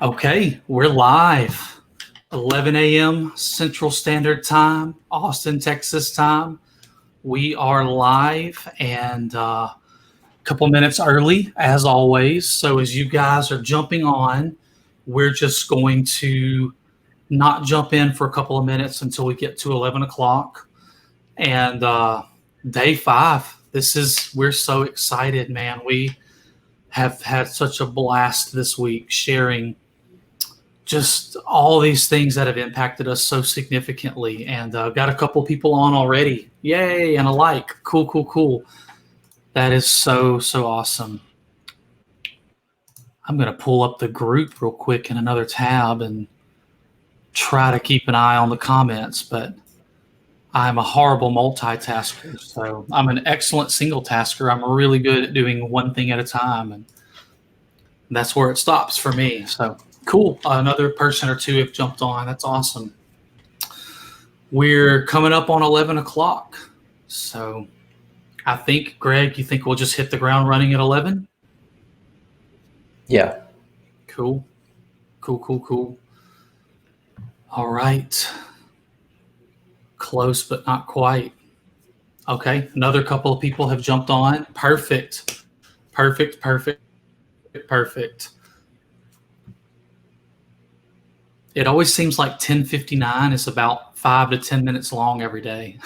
Okay, we're live. 11 a.m. Central Standard Time, Austin, Texas time. We are live and a couple minutes early, as always. So as you guys are jumping on, we're just going to not jump in for a couple of minutes until we get to 11 o'clock. And day 5, we're so excited, man. We have had such a blast this week sharing just all these things that have impacted us so significantly. And got a couple people on already. Yay, and a like. Cool. That is so awesome. I'm going to pull up the group real quick in another tab and try to keep an eye on the comments, but I'm a horrible multitasker. So I'm an excellent single tasker. I'm really good at doing one thing at a time, and that's where it stops for me. So cool. Another person or two have jumped on. That's awesome. We're coming up on 11 o'clock. So I think, Greg, you think we'll just hit the ground running at 11? Yeah. Cool. All right. Close, but not quite. Okay. Another couple of people have jumped on. Perfect. It always seems like 10:59 is about 5 to 10 minutes long every day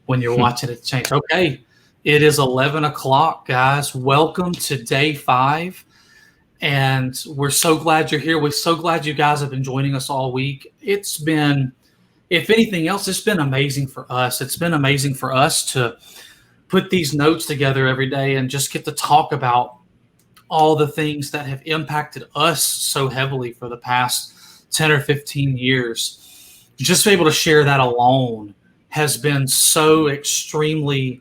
when you're watching it change. Okay, it is 11 o'clock, guys. Welcome to day 5, and we're so glad you're here. We're so glad you guys have been joining us all week. It's been, if anything else, it's been amazing for us. It's been amazing for us to put these notes together every day and just get to talk about all the things that have impacted us so heavily for the past 10 or 15 years. Just to be able to share that alone has been so extremely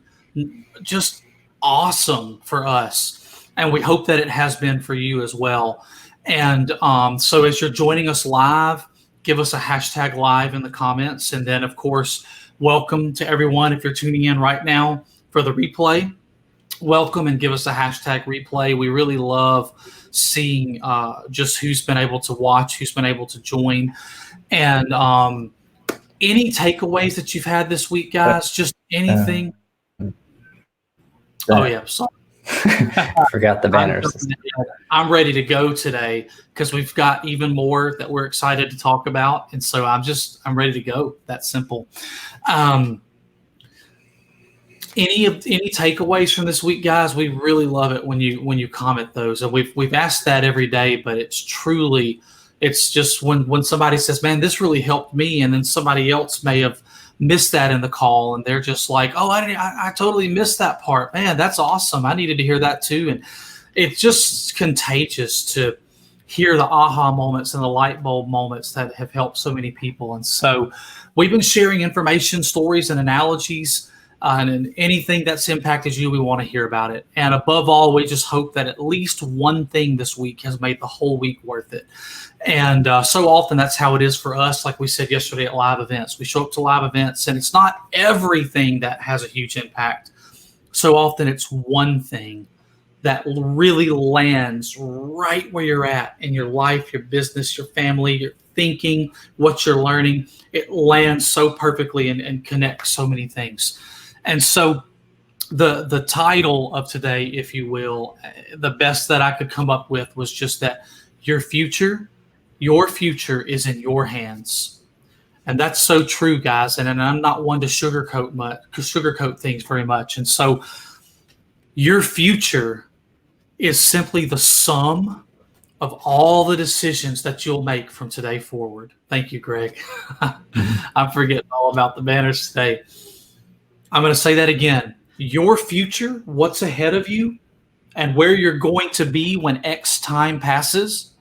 just awesome for us. And we hope that it has been for you as well. And so as you're joining us live, give us a hashtag live in the comments. And then, of course, welcome to everyone. If you're tuning in right now for the replay, welcome and give us a hashtag replay. We really love seeing just who's been able to watch, who's been able to join. And any takeaways that you've had this week, guys? Just anything? Oh, yeah. Sorry. Forgot the banners. I'm ready to go today because we've got even more that we're excited to talk about. And so I'm ready to go. That's simple. Any takeaways from this week, guys? We really love it when you comment those, and we've asked that every day. But it's just when somebody says, "Man, this really helped me," and then somebody else may have missed that in the call, and they're just like, "Oh, I totally missed that part. Man, that's awesome. I needed to hear that too." And it's just contagious to hear the aha moments and the light bulb moments that have helped so many people. And so we've been sharing information, stories, and analogies. And anything that's impacted you, we want to hear about it. And above all, we just hope that at least one thing this week has made the whole week worth it. And so often that's how it is for us. Like we said yesterday at live events, we show up to live events and it's not everything that has a huge impact. So often it's one thing that really lands right where you're at in your life, your business, your family, your thinking, what you're learning. It lands so perfectly and connects so many things. And so the title of today, if you will, the best that I could come up with was just that your future is in your hands. And that's so true, guys. And I'm not one to sugarcoat things very much. And so your future is simply the sum of all the decisions that you'll make from today forward. Thank you, Greg. I'm forgetting all about the banners today. I'm going to say that again. Your future, what's ahead of you, and where you're going to be when X time passes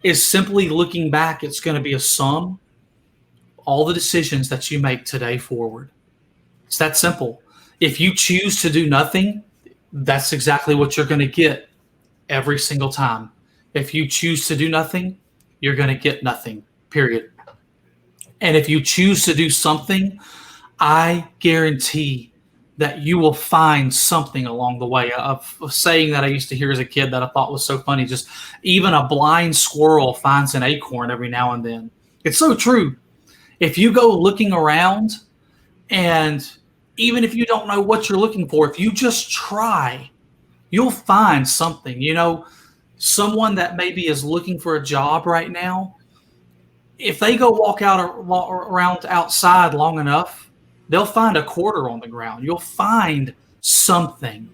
is simply looking back. It's going to be a sum of all the decisions that you make today forward. It's that simple. If you choose to do nothing, that's exactly what you're going to get every single time. If you choose to do nothing, you're going to get nothing, period. And if you choose to do something, I guarantee that you will find something along the way. A saying that I used to hear as a kid that I thought was so funny, just even a blind squirrel finds an acorn every now and then. It's so true. If you go looking around, and even if you don't know what you're looking for, if you just try, you'll find something. Someone that maybe is looking for a job right now, if they go walk out around outside long enough, they'll find a quarter on the ground. You'll find something.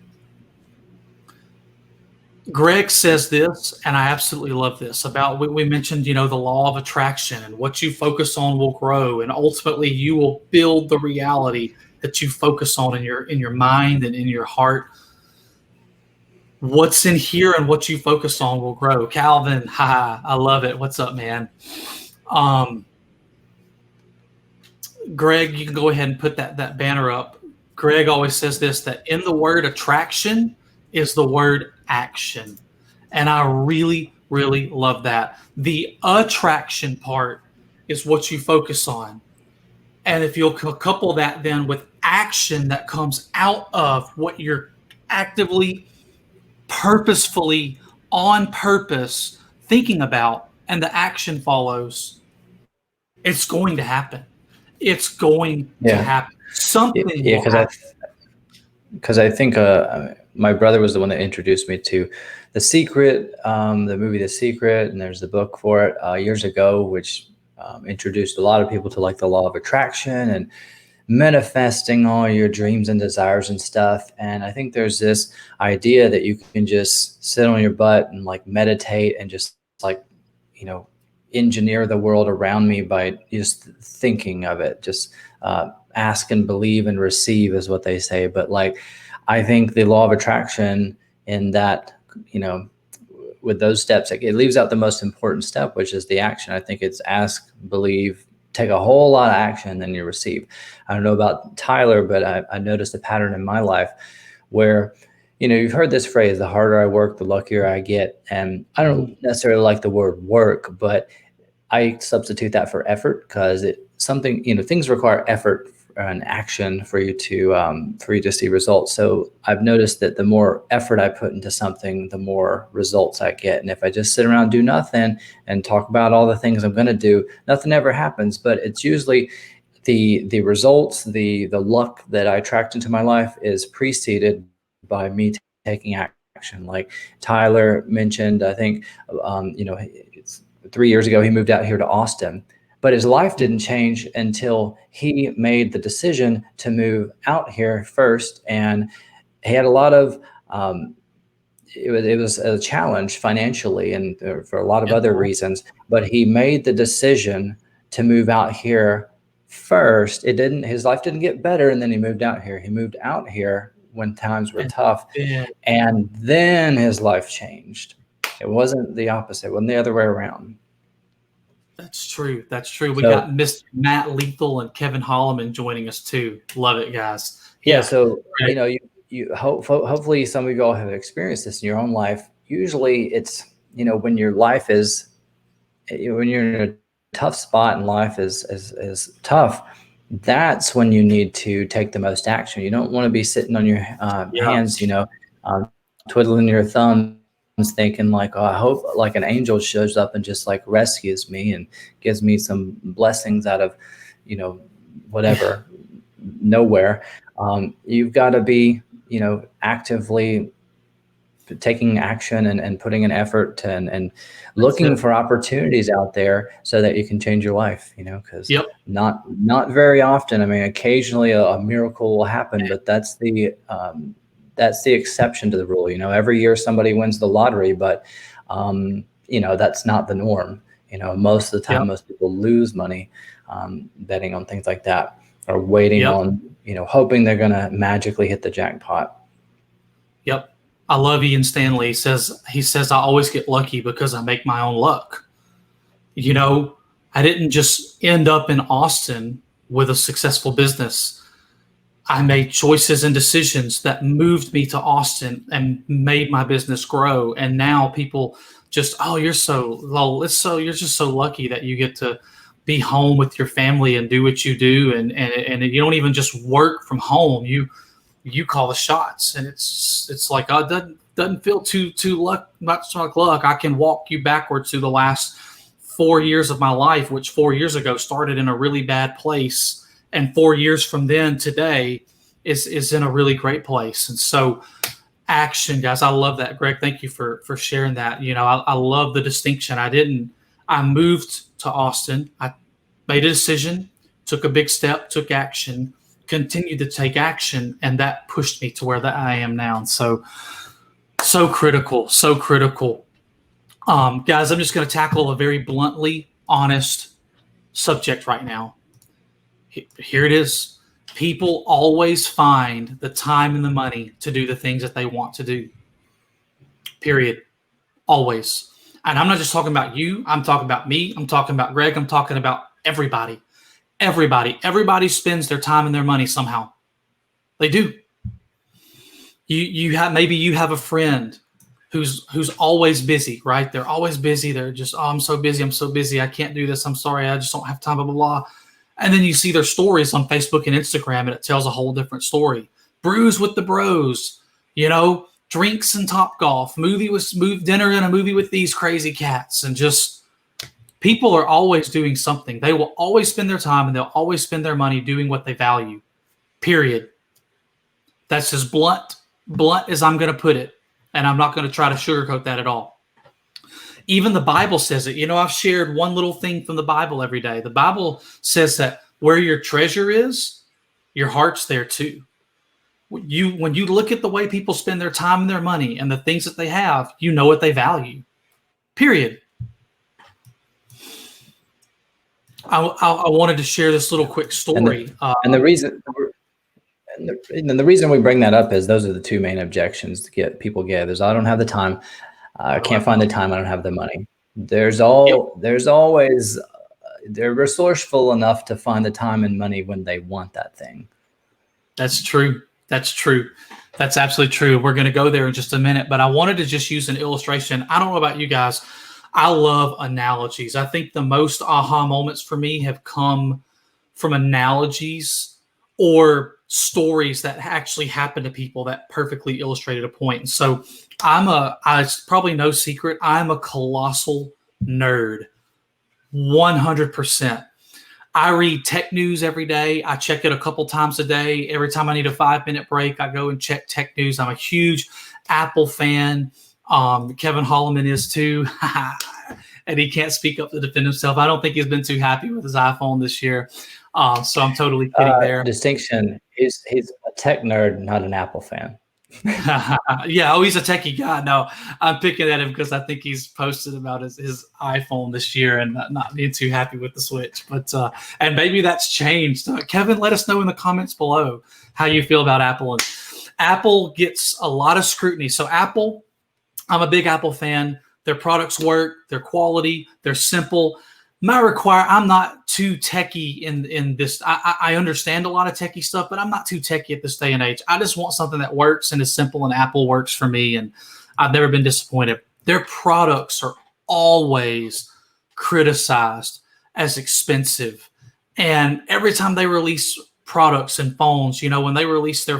Greg says this, and I absolutely love this, about we mentioned, the law of attraction, and what you focus on will grow, and ultimately you will build the reality that you focus on in your mind and in your heart. What's in here and what you focus on will grow. Calvin, hi, I love it. What's up, man? Greg, you can go ahead and put that banner up. Greg always says this, that in the word attraction is the word action. And I really, really love that. The attraction part is what you focus on. And if you'll couple that then with action that comes out of what you're actively, purposefully, on purpose thinking about, and the action follows, it's going to happen. It's going to happen. Something will happen. Because I think my brother was the one that introduced me to The Secret, the movie The Secret, and there's the book for it years ago, which introduced a lot of people to like the law of attraction and manifesting all your dreams and desires and stuff. And I think there's this idea that you can just sit on your butt and like meditate and just like, engineer the world around me by just thinking of it. Just ask and believe and receive is what they say. But like, I think the law of attraction in that, with those steps, it leaves out the most important step, which is the action. I think it's ask, believe, take a whole lot of action, then you receive. I don't know about Tyler, but I noticed a pattern in my life where, you've heard this phrase, the harder I work, the luckier I get. And I don't necessarily like the word work, but I substitute that for effort, because things require effort and action for you to see results. So I've noticed that the more effort I put into something, the more results I get. And if I just sit around, do nothing, and talk about all the things I'm going to do, nothing ever happens. But it's usually the results, the luck that I attract into my life is preceded by me taking action. Like Tyler mentioned, I think, it's 3 years ago, he moved out here to Austin. But his life didn't change until he made the decision to move out here first. And he had a lot of, it was a challenge financially and for a lot of other reasons, but he made the decision to move out here first. His life didn't get better. And then he moved out here. He moved out here when times were tough. And then his life changed. It wasn't the opposite. It wasn't the other way around. That's true. We got Mr. Matt Lethal and Kevin Holloman joining us too. Love it, guys. Yeah. So, hopefully some of you all have experienced this in your own life. Usually it's, when your life is, when you're in a tough spot and life is tough, that's when you need to take the most action. You don't want to be sitting on your hands, twiddling your thumbs, thinking like, oh, I hope like an angel shows up and just like rescues me and gives me some blessings out of, whatever, nowhere. You've got to be, actively taking action and putting an effort and looking for opportunities out there so that you can change your life, because not very often. I mean, occasionally a miracle will happen, but that's the exception to the rule. Every year somebody wins the lottery, but that's not the norm. Most of the time, most people lose money betting on things like that, or waiting on, hoping they're going to magically hit the jackpot. Yep. I love Ian Stanley. He says, I always get lucky because I make my own luck. I didn't just end up in Austin with a successful business. I made choices and decisions that moved me to Austin and made my business grow. And now people just, you're just so lucky that you get to be home with your family and do what you do. And you don't even just work from home. you call the shots, and it's like, oh, it doesn't feel too much like luck. I can walk you backwards to the last 4 years of my life, which 4 years ago started in a really bad place, and 4 years from then today is in a really great place. And so, action, guys, I love that. Greg, thank you for sharing that. You know, I love the distinction. I moved to Austin. I made a decision, took a big step, took action, continued to take action, and that pushed me to where that I am now. And so critical, so critical. Guys, I'm just going to tackle a very bluntly honest subject right now. Here it is. People always find the time and the money to do the things that they want to do. Period. Always. And I'm not just talking about you. I'm talking about me. I'm talking about Greg. I'm talking about everybody. Everybody spends their time and their money somehow. They do. You have a friend who's always busy, right? They're always busy. They're just, oh, I'm so busy. I can't do this. I'm sorry. I just don't have time, blah, blah, blah. And then you see their stories on Facebook and Instagram, and it tells a whole different story. Brews with the bros, you know, drinks and Topgolf, dinner and a movie with these crazy cats. And just, people are always doing something. They will always spend their time and they'll always spend their money doing what they value. Period. That's as blunt as I'm going to put it. And I'm not going to try to sugarcoat that at all. Even the Bible says it. You know, I've shared one little thing from the Bible every day. The Bible says that where your treasure is, your heart's there too. When you look at the way people spend their time and their money and the things that they have, you know what they value. Period. I wanted to share this little quick story. And the reason we bring that up is those are the two main objections people get. There's, I don't have the time. I can't find the time. I don't have the money. There's always, they're resourceful enough to find the time and money when they want that thing. That's true. That's absolutely true. We're going to go there in just a minute, but I wanted to just use an illustration. I don't know about you guys. I love analogies. I think the most aha moments for me have come from analogies or stories that actually happened to people that perfectly illustrated a point. And so it's probably no secret, I'm a colossal nerd, 100%. I read tech news every day. I check it a couple times a day. Every time I need a 5-minute break, I go and check tech news. I'm a huge Apple fan. Kevin Holloman is too. And he can't speak up to defend himself. I don't think he's been too happy with his iPhone this year. So I'm totally kidding there. Distinction. He's a tech nerd, not an Apple fan. Yeah. Oh, he's a techie guy. No, I'm picking at him because I think he's posted about his iPhone this year and not being too happy with the Switch. But and maybe that's changed. Kevin, let us know in the comments below how you feel about Apple. And Apple gets a lot of scrutiny. So Apple, I'm a big Apple fan. Their products work, their quality, they're simple. I'm not too techie in this. I understand a lot of techie stuff, but I'm not too techie at this day and age. I just want something that works and is simple, and Apple works for me, and I've never been disappointed. Their products are always criticized as expensive. And every time they release products and phones, you know, when they released the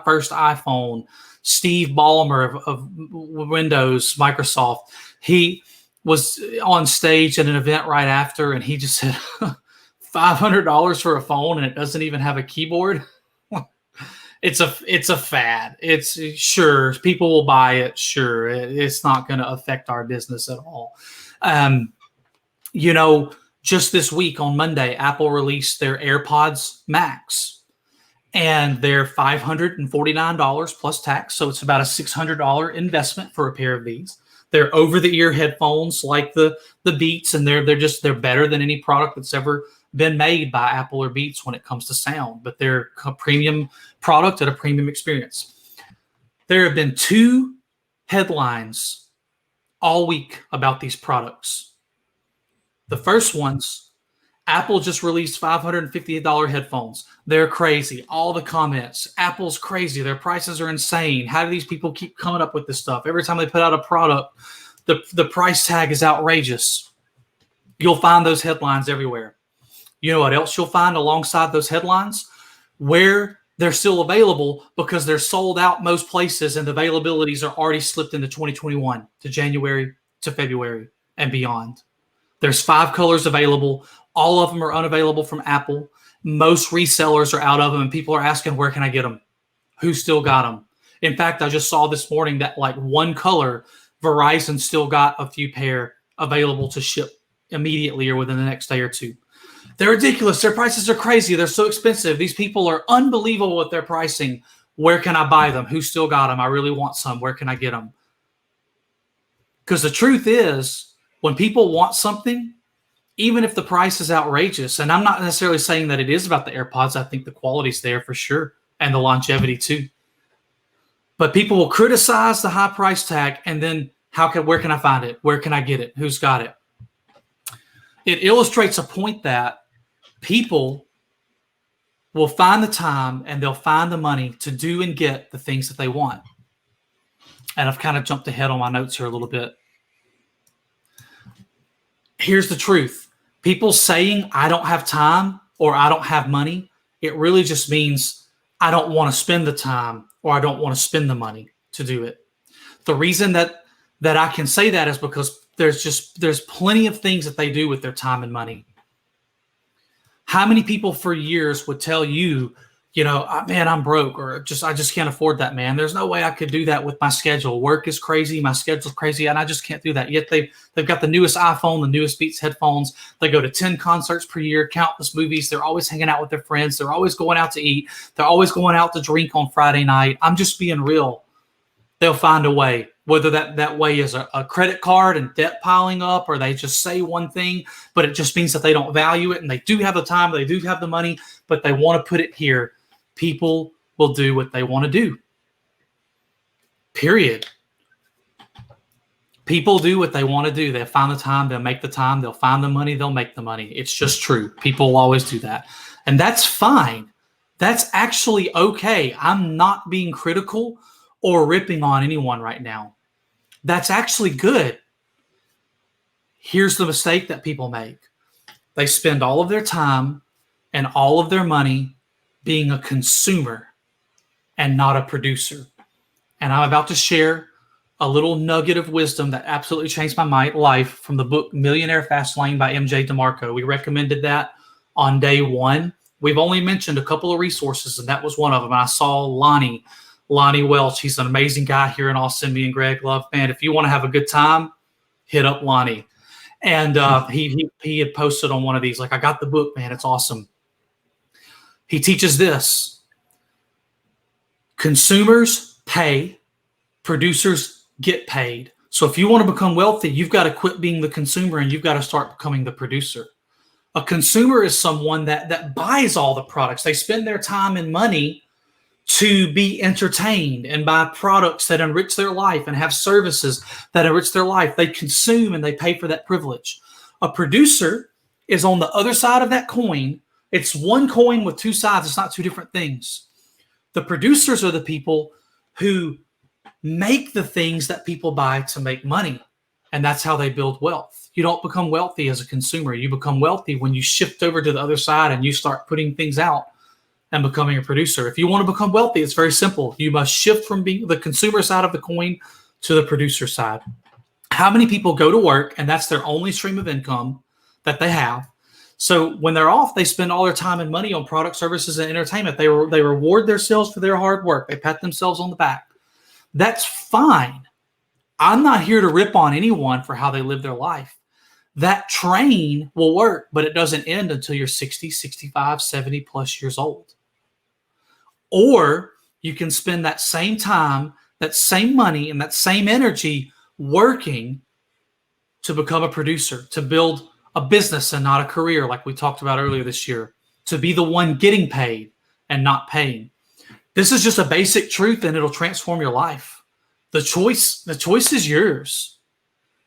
first iPhone, Steve Ballmer of Windows, Microsoft, he was on stage at an event right after, and he just said $500 for a phone and it doesn't even have a keyboard. It's a fad. It's sure people will buy it. Sure. It's not going to affect our business at all. You know, just this week on Monday, Apple released their AirPods Max, and they're $549 plus tax. So it's about a $600 investment for a pair of these. They're over-the-ear headphones like the Beats, and they're better than any product that's ever been made by Apple or Beats when it comes to sound. But they're a premium product at a premium experience. There have been 2 headlines all week about these products. The first one's Apple just released $558 headphones. They're crazy. All the comments. Apple's crazy. Their prices are insane. How do these people keep coming up with this stuff? Every time they put out a product, the price tag is outrageous. You'll find those headlines everywhere. You know what else you'll find alongside those headlines? Where they're still available because they're sold out most places, and the availabilities are already slipped into 2021 to January to February and beyond. There's 5 colors available. All of them are unavailable from Apple. Most resellers are out of them, and people are asking, where can I get them? Who still got them? In fact, I just saw this morning that like one color, Verizon still got a few pair available to ship immediately or within the next day or two. They're ridiculous. Their prices are crazy. They're so expensive. These people are unbelievable with their pricing. Where can I buy them? Who still got them? I really want some. Where can I get them? Because the truth is, when people want something, even if the price is outrageous, and I'm not necessarily saying that it is about the AirPods. I think the quality's there for sure, and the longevity too. But people will criticize the high price tag, and then where can I find it? Where can I get it? Who's got it? It illustrates a point that people will find the time and they'll find the money to do and get the things that they want. And I've kind of jumped ahead on my notes here a little bit. Here's the truth. People saying, I don't have time or I don't have money, it really just means I don't want to spend the time or I don't want to spend the money to do it. The reason that I can say that is because there's plenty of things that they do with their time and money. How many people for years would tell you, man, I'm broke, or I just can't afford that, man. There's no way I could do that with my schedule. Work is crazy. My schedule's crazy, and I just can't do that. Yet they've got the newest iPhone, the newest Beats headphones. They go to 10 concerts per year, countless movies. They're always hanging out with their friends. They're always going out to eat. They're always going out to drink on Friday night. I'm just being real. They'll find a way, whether that way is a credit card and debt piling up, or they just say one thing, but it just means that they don't value it, and they do have the time, they do have the money, but they want to put it here. People will do what they want to do. Period. People do what they want to do. They'll find the time, they'll make the time, they'll find the money, they'll make the money. It's just true. People will always do that. And that's fine. That's actually okay. I'm not being critical or ripping on anyone right now. That's actually good. Here's the mistake that people make. They spend all of their time and all of their money being a consumer and not a producer. And I'm about to share a little nugget of wisdom that absolutely changed my life from the book Millionaire Fastlane by MJ DeMarco. We recommended that on day one. We've only mentioned a couple of resources, and that was one of them. I saw Lonnie Welch. He's an amazing guy here in Austin. Me and Greg love, man. If you want to have a good time, hit up Lonnie. And he had posted on one of these, like, I got the book, man. It's awesome. He teaches this. Consumers pay, producers get paid. So if you want to become wealthy, you've got to quit being the consumer and you've got to start becoming the producer. A consumer is someone that buys all the products. They spend their time and money to be entertained and buy products that enrich their life and have services that enrich their life. They consume and they pay for that privilege. A producer is on the other side of that coin. It's one coin with two sides. It's not two different things. The producers are the people who make the things that people buy to make money. And that's how they build wealth. You don't become wealthy as a consumer. You become wealthy when you shift over to the other side and you start putting things out and becoming a producer. If you want to become wealthy, it's very simple. You must shift from being the consumer side of the coin to the producer side. How many people go to work and that's their only stream of income that they have? So when they're off, they spend all their time and money on product, services, and entertainment. They reward themselves for their hard work. They pat themselves on the back. That's fine. I'm not here to rip on anyone for how they live their life. That train will work, but it doesn't end until you're 60, 65, 70 plus years old. Or you can spend that same time, that same money, and that same energy working to become a producer, to build a business and not a career like we talked about earlier this year, to be the one getting paid and not paying. This is just a basic truth, and it'll transform your life. The choice is yours.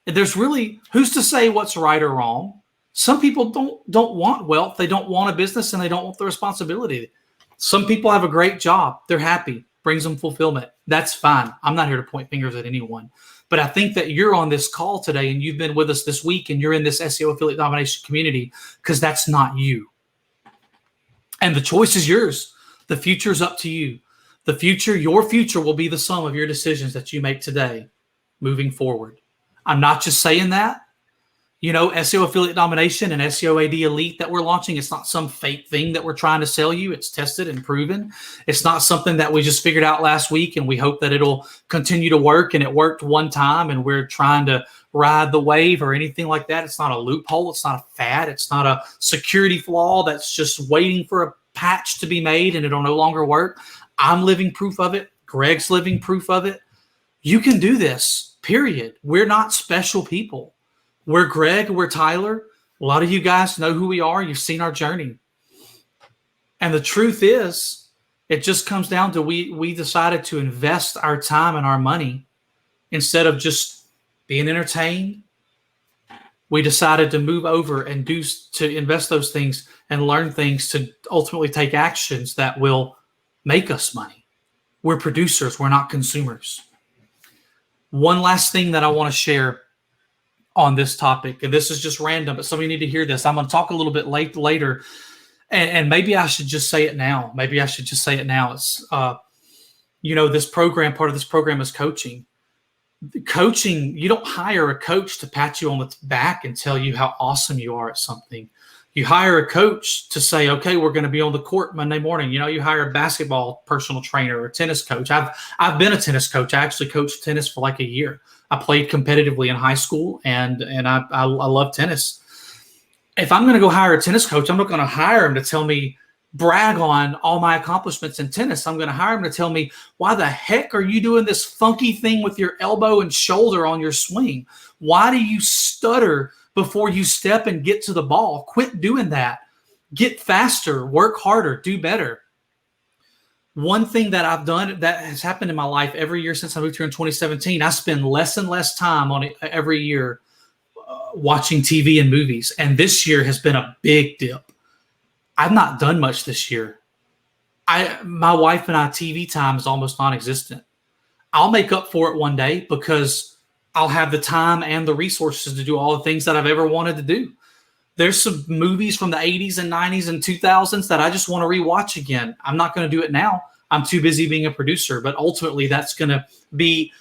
There's really, who's to say what's right or wrong? Some people don't want wealth. They don't want a business, and they don't want the responsibility. Some people have a great job. They're happy, brings them fulfillment. That's fine. I'm not here to point fingers at anyone. But I think that you're on this call today and you've been with us this week and you're in this SEO affiliate domination community because that's not you. And the choice is yours. The future's up to you. Your future will be the sum of your decisions that you make today moving forward. I'm not just saying that. SEO Affiliate Domination and SEOAD Elite that we're launching, it's not some fake thing that we're trying to sell you. It's tested and proven. It's not something that we just figured out last week and we hope that it'll continue to work and it worked one time and we're trying to ride the wave or anything like that. It's not a loophole. It's not a fad. It's not a security flaw that's just waiting for a patch to be made and it'll no longer work. I'm living proof of it. Greg's living proof of it. You can do this, period. We're not special people. We're Greg, we're Tyler. A lot of you guys know who we are. You've seen our journey. And the truth is, it just comes down to we decided to invest our time and our money instead of just being entertained. We decided to move over and to invest those things and learn things to ultimately take actions that will make us money. We're producers. We're not consumers. One last thing that I want to share on this topic, and this is just random, but some of you need to hear this. I'm going to talk a little bit later, and maybe I should just say it now. It's, this program, part of this program is coaching. Coaching, you don't hire a coach to pat you on the back and tell you how awesome you are at something. You hire a coach to say, okay, we're going to be on the court Monday morning. You hire a basketball personal trainer or a tennis coach. I've been a tennis coach. I actually coached tennis for like a year. I played competitively in high school, and I love tennis. If I'm going to go hire a tennis coach, I'm not going to hire him to tell me, brag on all my accomplishments in tennis. I'm going to hire him to tell me, why the heck are you doing this funky thing with your elbow and shoulder on your swing? Why do you stutter before you step and get to the ball? Quit doing that. Get faster, work harder, do better. One thing that I've done that has happened in my life every year since I moved here in 2017, I spend less and less time on it every year watching TV and movies. And this year has been a big dip. I've not done much this year. My wife and I, TV time is almost non-existent. I'll make up for it one day because I'll have the time and the resources to do all the things that I've ever wanted to do. There's some movies from the 80s and 90s and 2000s that I just want to rewatch again. I'm not going to do it now. I'm too busy being a producer, but ultimately that's going to be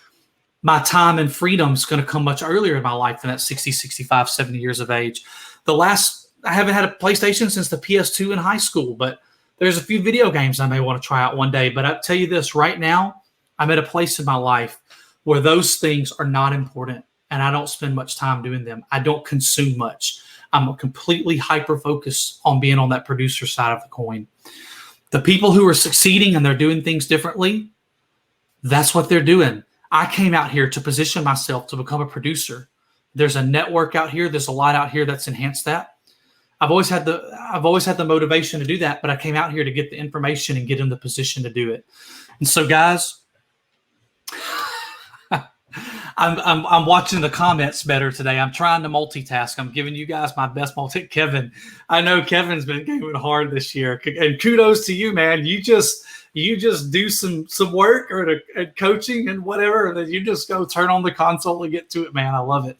my time and freedom is going to come much earlier in my life than at 60, 65, 70 years of age. I haven't had a PlayStation since the PS2 in high school, but there's a few video games I may want to try out one day. But I'll tell you this, right now, I'm at a place in my life where those things are not important and I don't spend much time doing them. I don't consume much. I'm completely hyper-focused on being on that producer side of the coin. The people who are succeeding and they're doing things differently, that's what they're doing. I came out here to position myself to become a producer. There's a network out here. There's a lot out here that's enhanced that. I've always had the motivation to do that, but I came out here to get the information and get in the position to do it. And so, guys, I'm watching the comments better today. I'm trying to multitask. I'm giving you guys my best Kevin, I know Kevin's been going hard this year, and kudos to you, man. You just do some work or coaching and whatever, and then you just go turn on the console and get to it, man. I love it.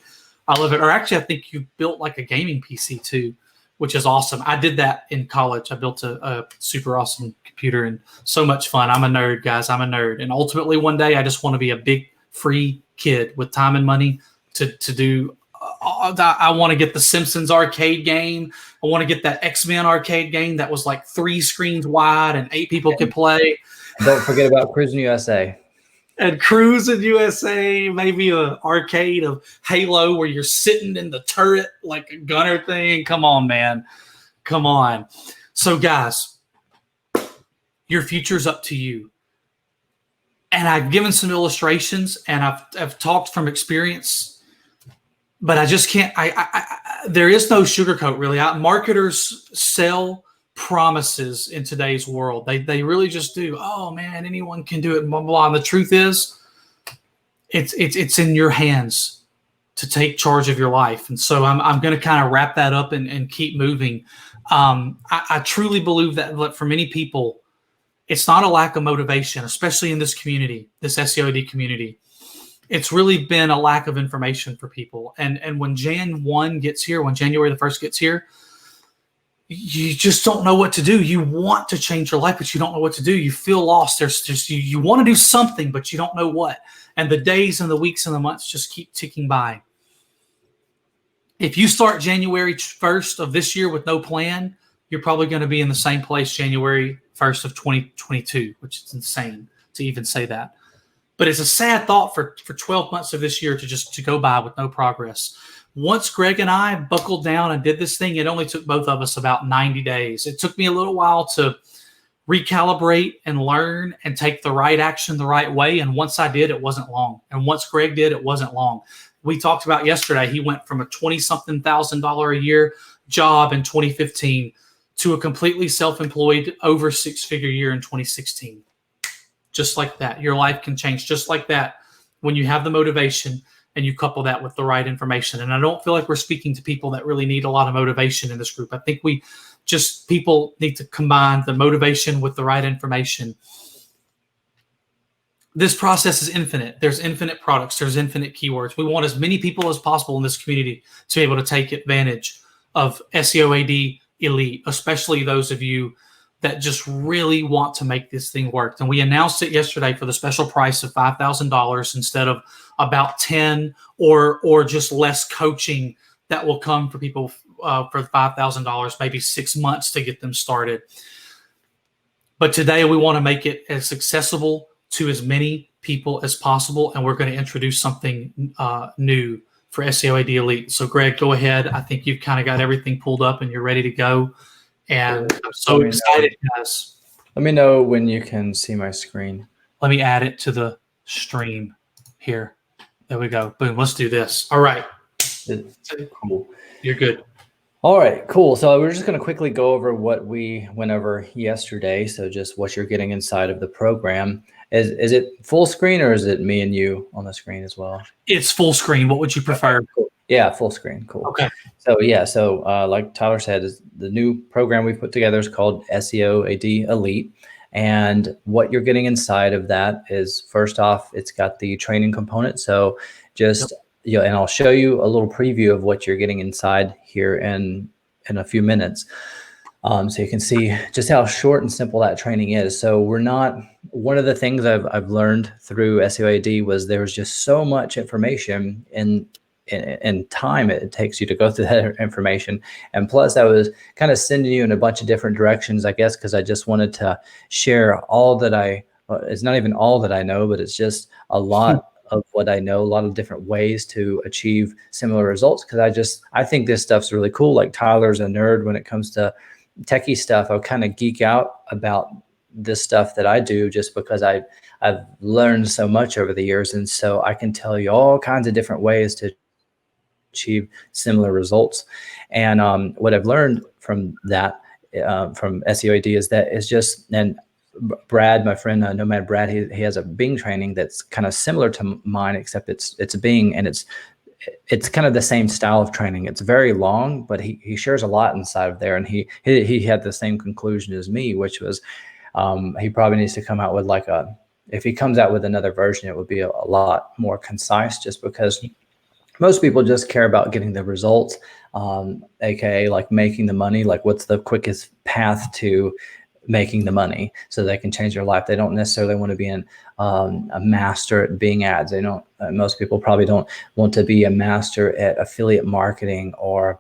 Or actually, I think you built like a gaming PC too, which is awesome. I did that in college. I built a super awesome computer and so much fun. I'm a nerd, guys. I'm a nerd. And ultimately one day I just want to be a big free kid with time and money to do. I want to get the Simpsons arcade game. I want to get that X-Men arcade game that was like 3 screens wide and 8 people could play. Don't forget about Cruising USA. And Cruising USA, maybe an arcade of Halo where you're sitting in the turret like a gunner thing. Come on, man. Come on. So, guys, your future's up to you. And I've given some illustrations and I've talked from experience, but I just can't. There is no sugarcoat, really. Marketers sell promises in today's world. They really just do. Oh man, anyone can do it. Blah, blah, blah. And the truth is, it's in your hands to take charge of your life. And so I'm going to kind of wrap that up and keep moving. I truly believe that for many people, it's not a lack of motivation, especially in this community, this SEOAD community. It's really been a lack of information for people. And when January the 1st gets here, you just don't know what to do. You want to change your life, but you don't know what to do. You feel lost. There's just you want to do something, but you don't know what. And the days and the weeks and the months just keep ticking by. If you start January 1st of this year with no plan, you're probably going to be in the same place January 1st of 2022, which is insane to even say that. But it's a sad thought for 12 months of this year to go by with no progress. Once Greg and I buckled down and did this thing, it only took both of us about 90 days. It took me a little while to recalibrate and learn and take the right action the right way. And once I did, it wasn't long. And once Greg did, it wasn't long. We talked about yesterday, he went from a $20-something thousand a year job in 2015 to a completely self-employed over six-figure year in 2016. Just like that. Your life can change just like that when you have the motivation and you couple that with the right information. And I don't feel like we're speaking to people that really need a lot of motivation in this group. I think people need to combine the motivation with the right information. This process is infinite. There's infinite products. There's infinite keywords. We want as many people as possible in this community to be able to take advantage of SEOAD Elite, especially those of you that just really want to make this thing work. And we announced it yesterday for the special price of $5,000 instead of about 10 or just less coaching that will come for people for $5,000, maybe 6 months to get them started. But today we want to make it as accessible to as many people as possible. And we're going to introduce something new for SEOAD Elite. So Greg, go ahead. I think you've kind of got everything pulled up and you're ready to go. And I'm so excited, guys. Let me know when you can see my screen. Let me add it to the stream here. There we go. Boom. Let's do this. All right. Cool. You're good. All right, cool. So we're just going to quickly go over what we went over yesterday. So just what you're getting inside of the program. Is it full screen or is it me and you on the screen as well? It's full screen. What would you prefer? Okay, cool. Yeah, full screen. Cool. Okay. So like Tyler said, is the new program we put together is called SEOAD Elite. And what you're getting inside of that is, first off, it's got the training component. So just, and I'll show you a little preview of what you're getting inside here in a few minutes. So you can see just how short and simple that training is. So one of the things I've learned through SEOAD was there was just so much information and time it takes you to go through that information. And plus I was kind of sending you in a bunch of different directions, I guess, because I just wanted to share all that it's not even all that I know, but it's just a lot of what I know, a lot of different ways to achieve similar results. Because I think this stuff's really cool. Like Tyler's a nerd when it comes to techie stuff. I kind of geek out about this stuff that I do just because I've learned so much over the years. And so I can tell you all kinds of different ways to achieve similar results. And what I've learned from that, from SEOAD is just, and Brad, my friend, Nomad Brad, he has a Bing training that's kind of similar to mine, except it's Bing, and it's kind of the same style of training. It's very long, but he shares a lot inside of there. And he had the same conclusion as me, which was he probably needs to come out with if he comes out with another version, it would be a lot more concise, just because most people just care about getting the results, aka like making the money, like what's the quickest path to making the money so they can change their life. They don't necessarily want to be a master at Bing ads. They don't. Most people probably don't want to be a master at affiliate marketing or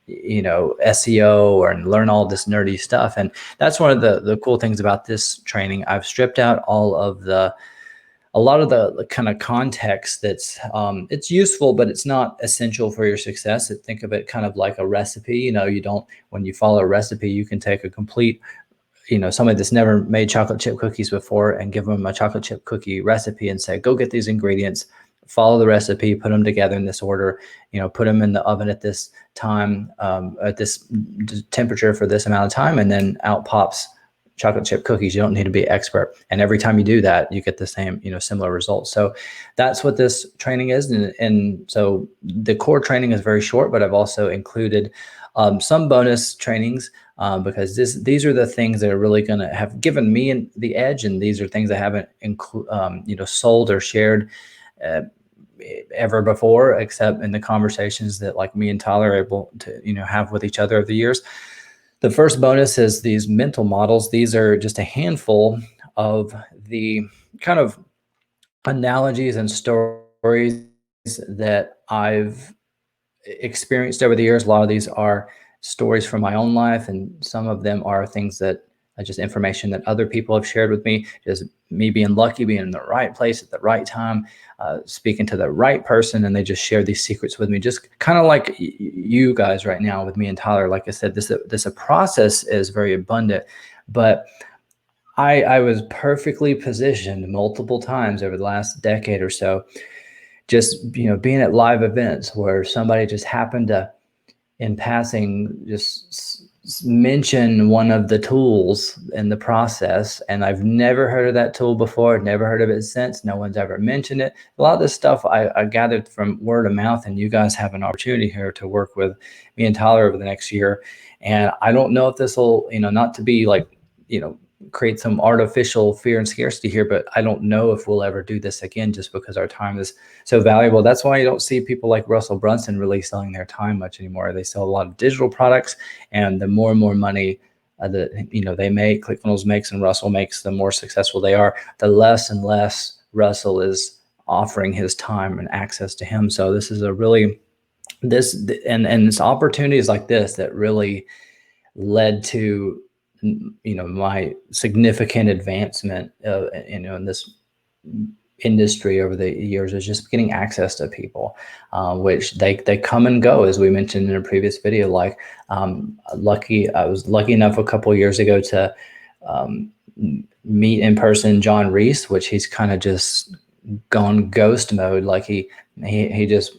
SEO or learn all this nerdy stuff. And that's one of the cool things about this training. I've stripped out a lot of the kind of context that's it's useful, but it's not essential for your success. Think of it kind of like a recipe. When you follow a recipe, you can take a complete, somebody that's never made chocolate chip cookies before and give them a chocolate chip cookie recipe and say, go get these ingredients, follow the recipe, put them together in this order, put them in the oven at this time, at this temperature for this amount of time, and then out pops chocolate chip cookies. You don't need to be an expert. And every time you do that, you get the same, similar results. So that's what this training is. And so the core training is very short, but I've also included some bonus trainings because these are the things that are really going to have given me the edge. And these are things I haven't sold or shared ever before, except in the conversations that like me and Tyler are able to, have with each other over the years. The first bonus is these mental models. These are just a handful of the kind of analogies and stories that I've experienced over the years. A lot of these are stories from my own life, and some of them are things that just information that other people have shared with me, just me being lucky, being in the right place at the right time, speaking to the right person, and they just share these secrets with me, just kind of like you guys right now with me and Tyler. Like I said, this process is very abundant, but I was perfectly positioned multiple times over the last decade or so, just being at live events where somebody just happened to, in passing, just mention one of the tools in the process, and I've never heard of that tool before, never heard of it since. No one's ever mentioned it. A lot of this stuff I gathered from word of mouth, and you guys have an opportunity here to work with me and Tyler over the next year. And I don't know if this will, not to be like, create some artificial fear and scarcity here, but I don't know if we'll ever do this again, just because our time is so valuable. That's why you don't see people like Russell Brunson really selling their time much anymore. They sell a lot of digital products, and the more and more money they make, ClickFunnels makes, and Russell makes, the more successful they are, the less and less Russell is offering his time and access to him. So this is a really and it's opportunities like this that really led to my significant advancement in this industry over the years, is just getting access to people, which they come and go, as we mentioned in a previous video. Like I was lucky enough a couple of years ago to meet in person John Reese, which he's kind of just gone ghost mode. Like he just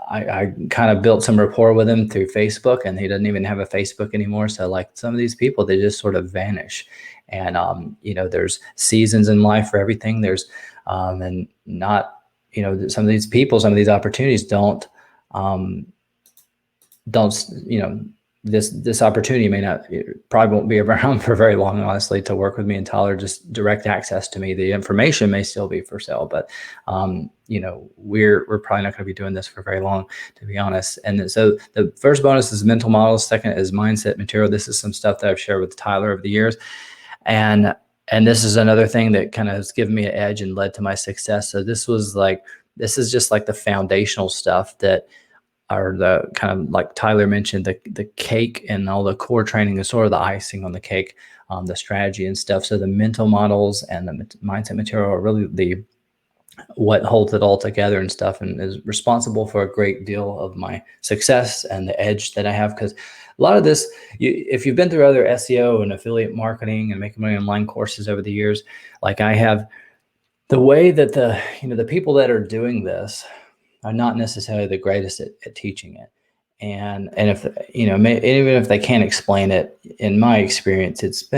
I kind of built some rapport with him through Facebook, and he doesn't even have a Facebook anymore. So like some of these people, they just sort of vanish. And, there's seasons in life for everything. There's, and not, some of these people, some of these opportunities don't, this opportunity may not, probably won't be around for very long, honestly, to work with me and Tyler, just direct access to me. The information may still be for sale, but, we're probably not going to be doing this for very long, to be honest. And so the first bonus is mental models. Second is mindset material. This is some stuff that I've shared with Tyler over the years. And this is another thing that kind of has given me an edge and led to my success. So this is just like the foundational stuff that are the kind of, like Tyler mentioned, the cake, and all the core training is sort of the icing on the cake, the strategy and stuff. So the mental models and the mindset material are really what holds it all together and stuff, and is responsible for a great deal of my success and the edge that I have. Because a lot of this, if you've been through other SEO and affiliate marketing and making money online courses over the years, like I have, the way that the people that are doing this are not necessarily the greatest at teaching it. And if, even if they can't explain it, in my experience, it's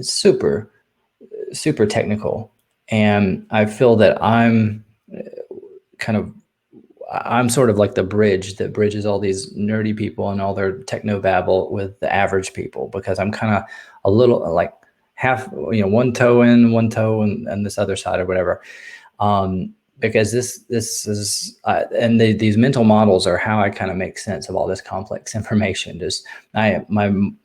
super, super technical. And I feel that I'm sort of like the bridge that bridges all these nerdy people and all their techno babble with the average people, because I'm kind of a little like half, one toe in, one toe and this other side or whatever. Because this is, these mental models are how I kind of make sense of all this complex information. Just I'm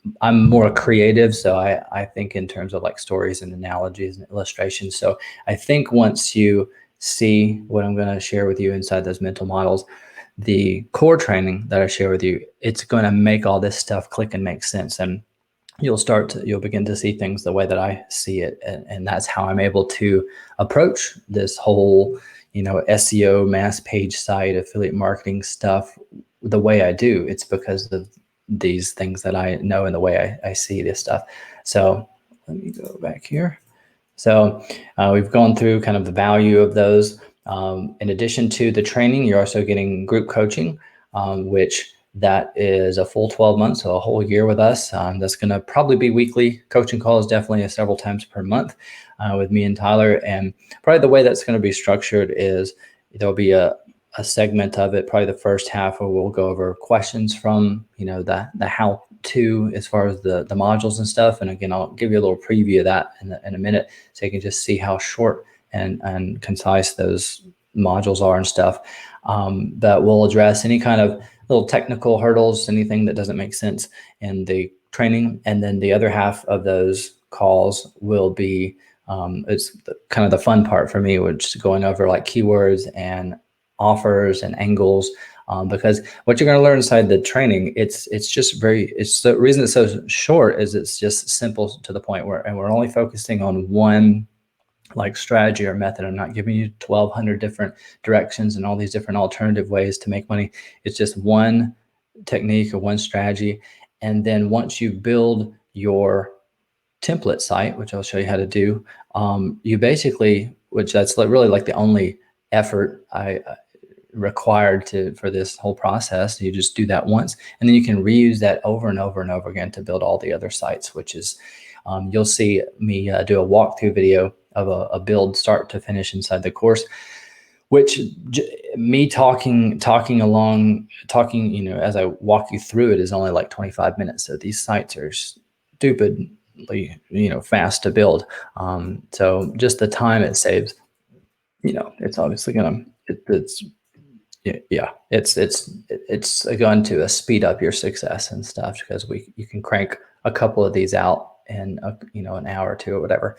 more creative, so I think in terms of like stories and analogies and illustrations. So I think once you see what I'm going to share with you inside those mental models, the core training that I share with you, it's going to make all this stuff click and make sense, and you'll begin to see things the way that I see it, and that's how I'm able to approach this whole SEO, mass page site, affiliate marketing stuff the way I do. It's because of these things that I know and the way I see this stuff. So let me go back here. So we've gone through kind of the value of those. In addition to the training, you're also getting group coaching, which that is a full 12 months, so a whole year with us. That's going to probably be weekly coaching calls, definitely several times per month with me and Tyler. And probably the way that's going to be structured is there'll be a segment of it, probably the first half, where we'll go over questions from, the how-to as far as the modules and stuff. And again, I'll give you a little preview of that in a minute, so you can just see how short and concise those modules are and stuff. But we'll address any kind of little technical hurdles, anything that doesn't make sense in the training. And then the other half of those calls will be, it's kind of the fun part for me, which is going over like keywords and offers and angles. Because what you're going to learn inside the training, it's the reason it's so short is it's just simple to the point where, and we're only focusing on one like strategy or method. I'm not giving you 1,200 different directions and all these different alternative ways to make money. It's just one technique or one strategy. And then once you build your template site, which I'll show you how to do, you basically, which that's really like the only effort I required for this whole process. You just do that once, and then you can reuse that over and over and over again to build all the other sites, which is, you'll see me do a walkthrough video of a build start to finish inside the course, which me talking, you know, as I walk you through it is only like 25 minutes. So these sites are stupidly, you know, fast to build. So just the time it saves, you know, it's obviously it's going to speed up your success and stuff, because you can crank a couple of these out in an hour or two or whatever.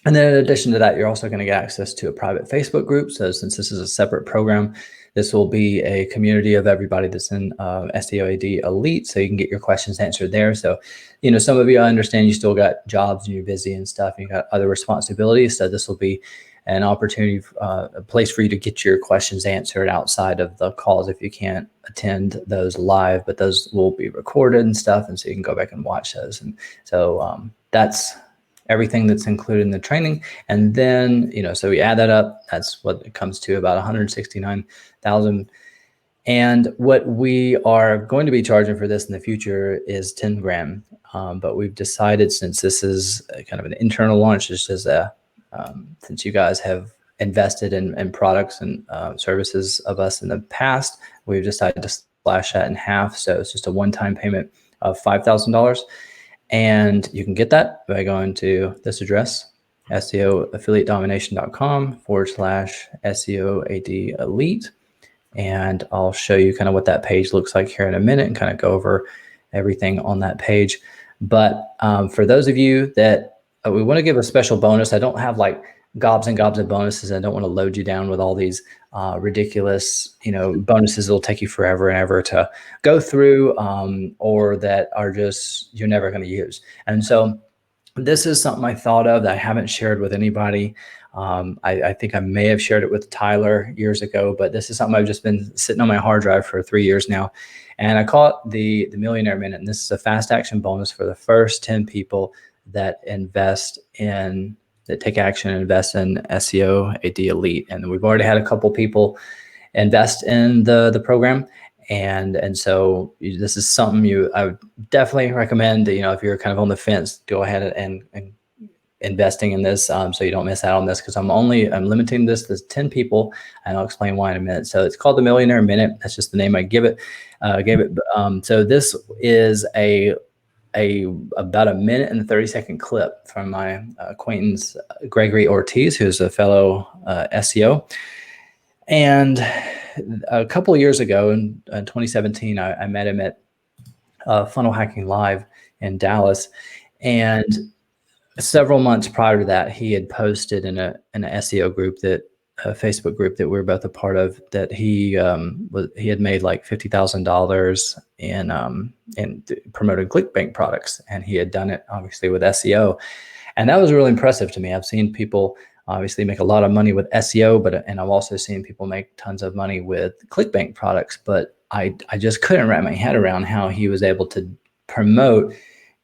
And then in addition to that, you're also going to get access to a private Facebook group. So since this is a separate program, this will be a community of everybody that's in SEOAD Elite. So you can get your questions answered there. So, you know, some of you, I understand you still got jobs and you're busy and stuff, and you got other responsibilities. So this will be an opportunity, a place for you to get your questions answered outside of the calls if you can't attend those live, but those will be recorded and stuff. And so you can go back and watch those. And so that's everything that's included in the training. And then, you know, so we add that up, that's what it comes to, about 169,000. And what we are going to be charging for this in the future is 10 grand. But we've decided, since this is kind of an internal launch, just as since you guys have invested in products and services of us in the past, we've decided to slash that in half. So it's just a one-time payment of $5,000. And you can get that by going to this address, SEOaffiliatedomination.com/SEOAD Elite. And I'll show you kind of what that page looks like here in a minute and kind of go over everything on that page. But for those of you that we want to give a special bonus, I don't have like gobs and gobs of bonuses. I don't want to load you down with all these ridiculous, you know, bonuses that'll take you forever and ever to go through, or that are just, you're never going to use. And so this is something I thought of that I haven't shared with anybody. I think I may have shared it with Tyler years ago, but this is something I've just been sitting on my hard drive for 3 years now. And I call it the Millionaire Minute. And this is a fast action bonus for the first 10 people that take action and invest in SEOAD Elite. And we've already had a couple people invest in the program. And so this is something I would definitely recommend, you know, if you're kind of on the fence, go ahead and investing in this, so you don't miss out on this, because I'm limiting this to 10 people, and I'll explain why in a minute. So it's called the Millionaire Minute. That's just the name I gave it. So this is about a minute and 30-second clip from my acquaintance, Gregory Ortiz, who's a fellow SEO. And a couple of years ago in 2017, I met him at Funnel Hacking Live in Dallas. And several months prior to that, he had posted in an SEO group, a Facebook group that we're both a part of, that he had made like $50,000 in promoting ClickBank products, and he had done it obviously with SEO, and that was really impressive to me. I've seen people obviously make a lot of money with SEO, and I've also seen people make tons of money with ClickBank products, but I just couldn't wrap my head around how he was able to promote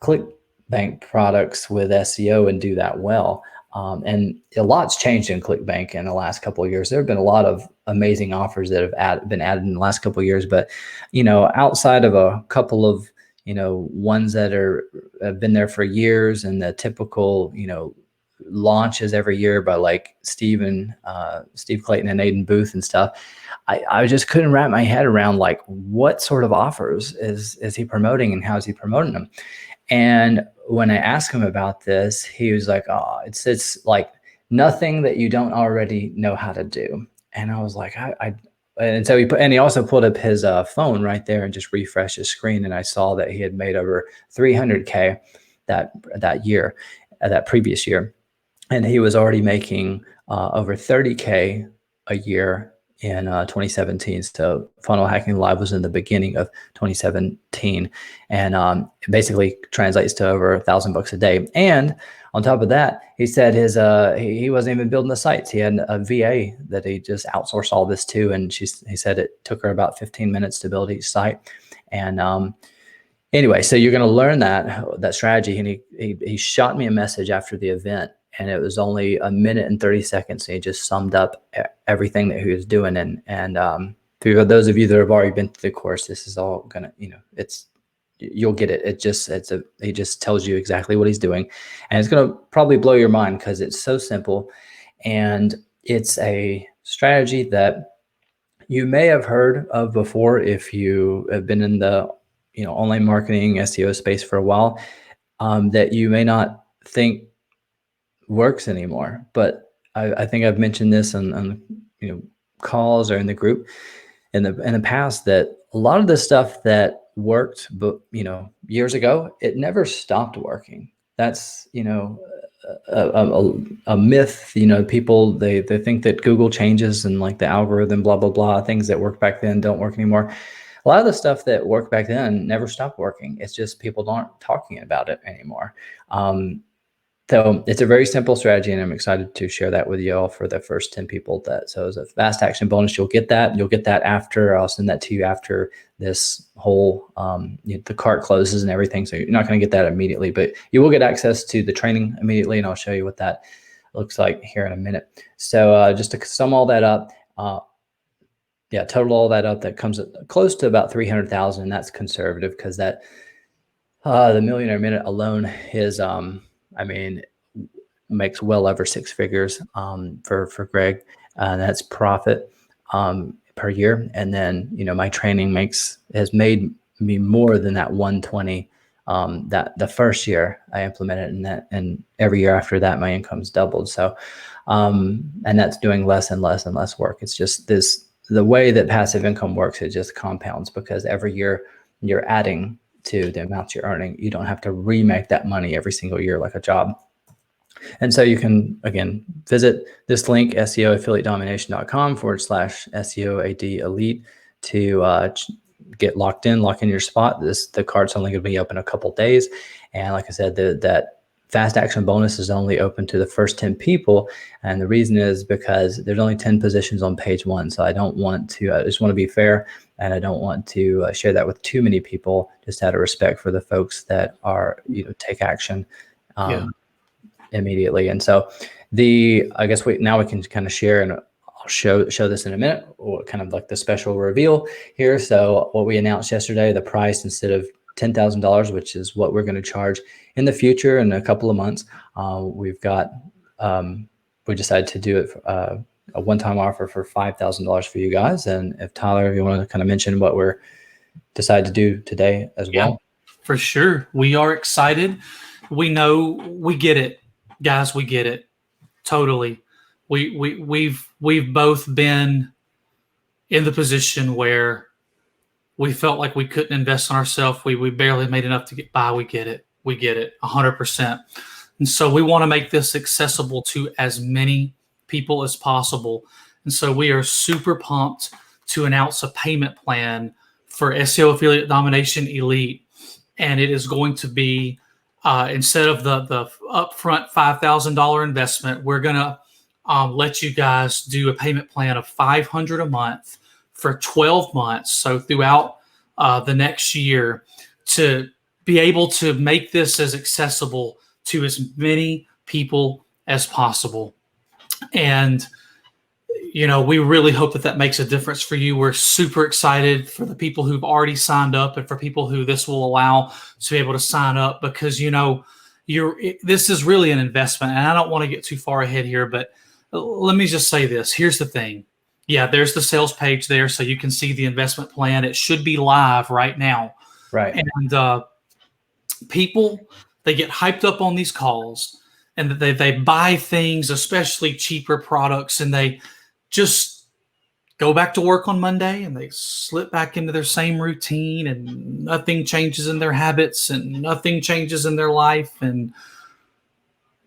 ClickBank products with SEO and do that well. And a lot's changed in ClickBank in the last couple of years. There have been a lot of amazing offers that have been added in the last couple of years, but, you know, outside of a couple of, you know, ones that have been there for years, and the typical, you know, launches every year by like Steve Clayton and Aiden Booth and stuff, I just couldn't wrap my head around like what sort of offers is he promoting and how is he promoting them. And when I asked him about this, he was like, oh, it's like nothing that you don't already know how to do. And I was like, and so he also pulled up his phone right there and just refreshed his screen. And I saw that he had made over 300K that year, that previous year. And he was already making over 30K a year in 2017. So Funnel Hacking Live was in the beginning of 2017, and it basically translates to over $1,000 a day. And on top of that, he said he wasn't even building the sites. He had a VA that he just outsourced all this to, and he said it took her about 15 minutes to build each site. And anyway, so you're going to learn that strategy. And he shot me a message after the event, and it was only a minute and 30 seconds. And he just summed up everything that he was doing. And for those of you that have already been through the course, this is all gonna, you'll get it. He just tells you exactly what he's doing, and it's gonna probably blow your mind because it's so simple, and it's a strategy that you may have heard of before if you have been in the online marketing SEO space for a while, that you may not think works anymore. But I think I've mentioned this on calls or in the group in the past, that a lot of the stuff that worked, but years ago, it never stopped working. That's a myth. People they think that Google changes and like the algorithm, blah blah blah, things that worked back then don't work anymore. A lot of the stuff that worked back then never stopped working. It's just people aren't talking about it anymore. So it's a very simple strategy, and I'm excited to share that with you all for the first 10 people. So it's a fast action bonus. You'll get that after. I'll send that to you after this whole, the cart closes and everything. So you're not going to get that immediately, but you will get access to the training immediately, and I'll show you what that looks like here in a minute. So just to sum all that up, total all that up, that comes close to about 300,000, and that's conservative because that the Millionaire Minute alone is makes well over six figures for Greg, and that's profit per year. And then my training has made me more than that 120 that the first year I implemented, and every year after that my income's doubled. So and that's doing less and less and less work. It's just the way that passive income works, it just compounds because every year you're adding to the amounts you're earning. You don't have to remake that money every single year like a job. And so you can, again, visit this link, SEOaffiliatedomination.com/SEOAD Elite, to get lock in your spot. The card's only going to be open a couple days. And like I said, that fast action bonus is only open to the first 10 people. And the reason is because there's only 10 positions on page one. So I just want to be fair, and I don't want to share that with too many people, just out of respect for the folks that are, take action immediately. And so I guess now we can kind of share, and I'll show this in a minute, or kind of like the special reveal here. So what we announced yesterday, the price, instead of $10,000, which is what we're going to charge in the future in a couple of months, we decided to do it a one-time offer for $5,000 for you guys. And if Tyler, you want to kind of mention what we're decided to do today as well. For sure. We are excited. We know, we get it, guys. We get it totally. We've both been in the position where we felt like we couldn't invest in ourselves. We barely made enough to get by. We get it 100%. And so we want to make this accessible to as many people as possible. And so we are super pumped to announce a payment plan for SEO Affiliate Domination Elite. And it is going to be, instead of the upfront $5,000 investment, we're going to let you guys do a payment plan of $500 a month for 12 months. So throughout the next year, to be able to make this as accessible to as many people as possible. And, we really hope that makes a difference for you. We're super excited for the people who've already signed up, and for people who this will allow to be able to sign up, because, this is really an investment. And I don't want to get too far ahead here, but let me just say this. Here's the thing. Yeah, there's the sales page there, so you can see the investment plan. It should be live right now. Right. And people, they get hyped up on these calls, and that they buy things, especially cheaper products, and they just go back to work on Monday and they slip back into their same routine, and nothing changes in their habits and nothing changes in their life and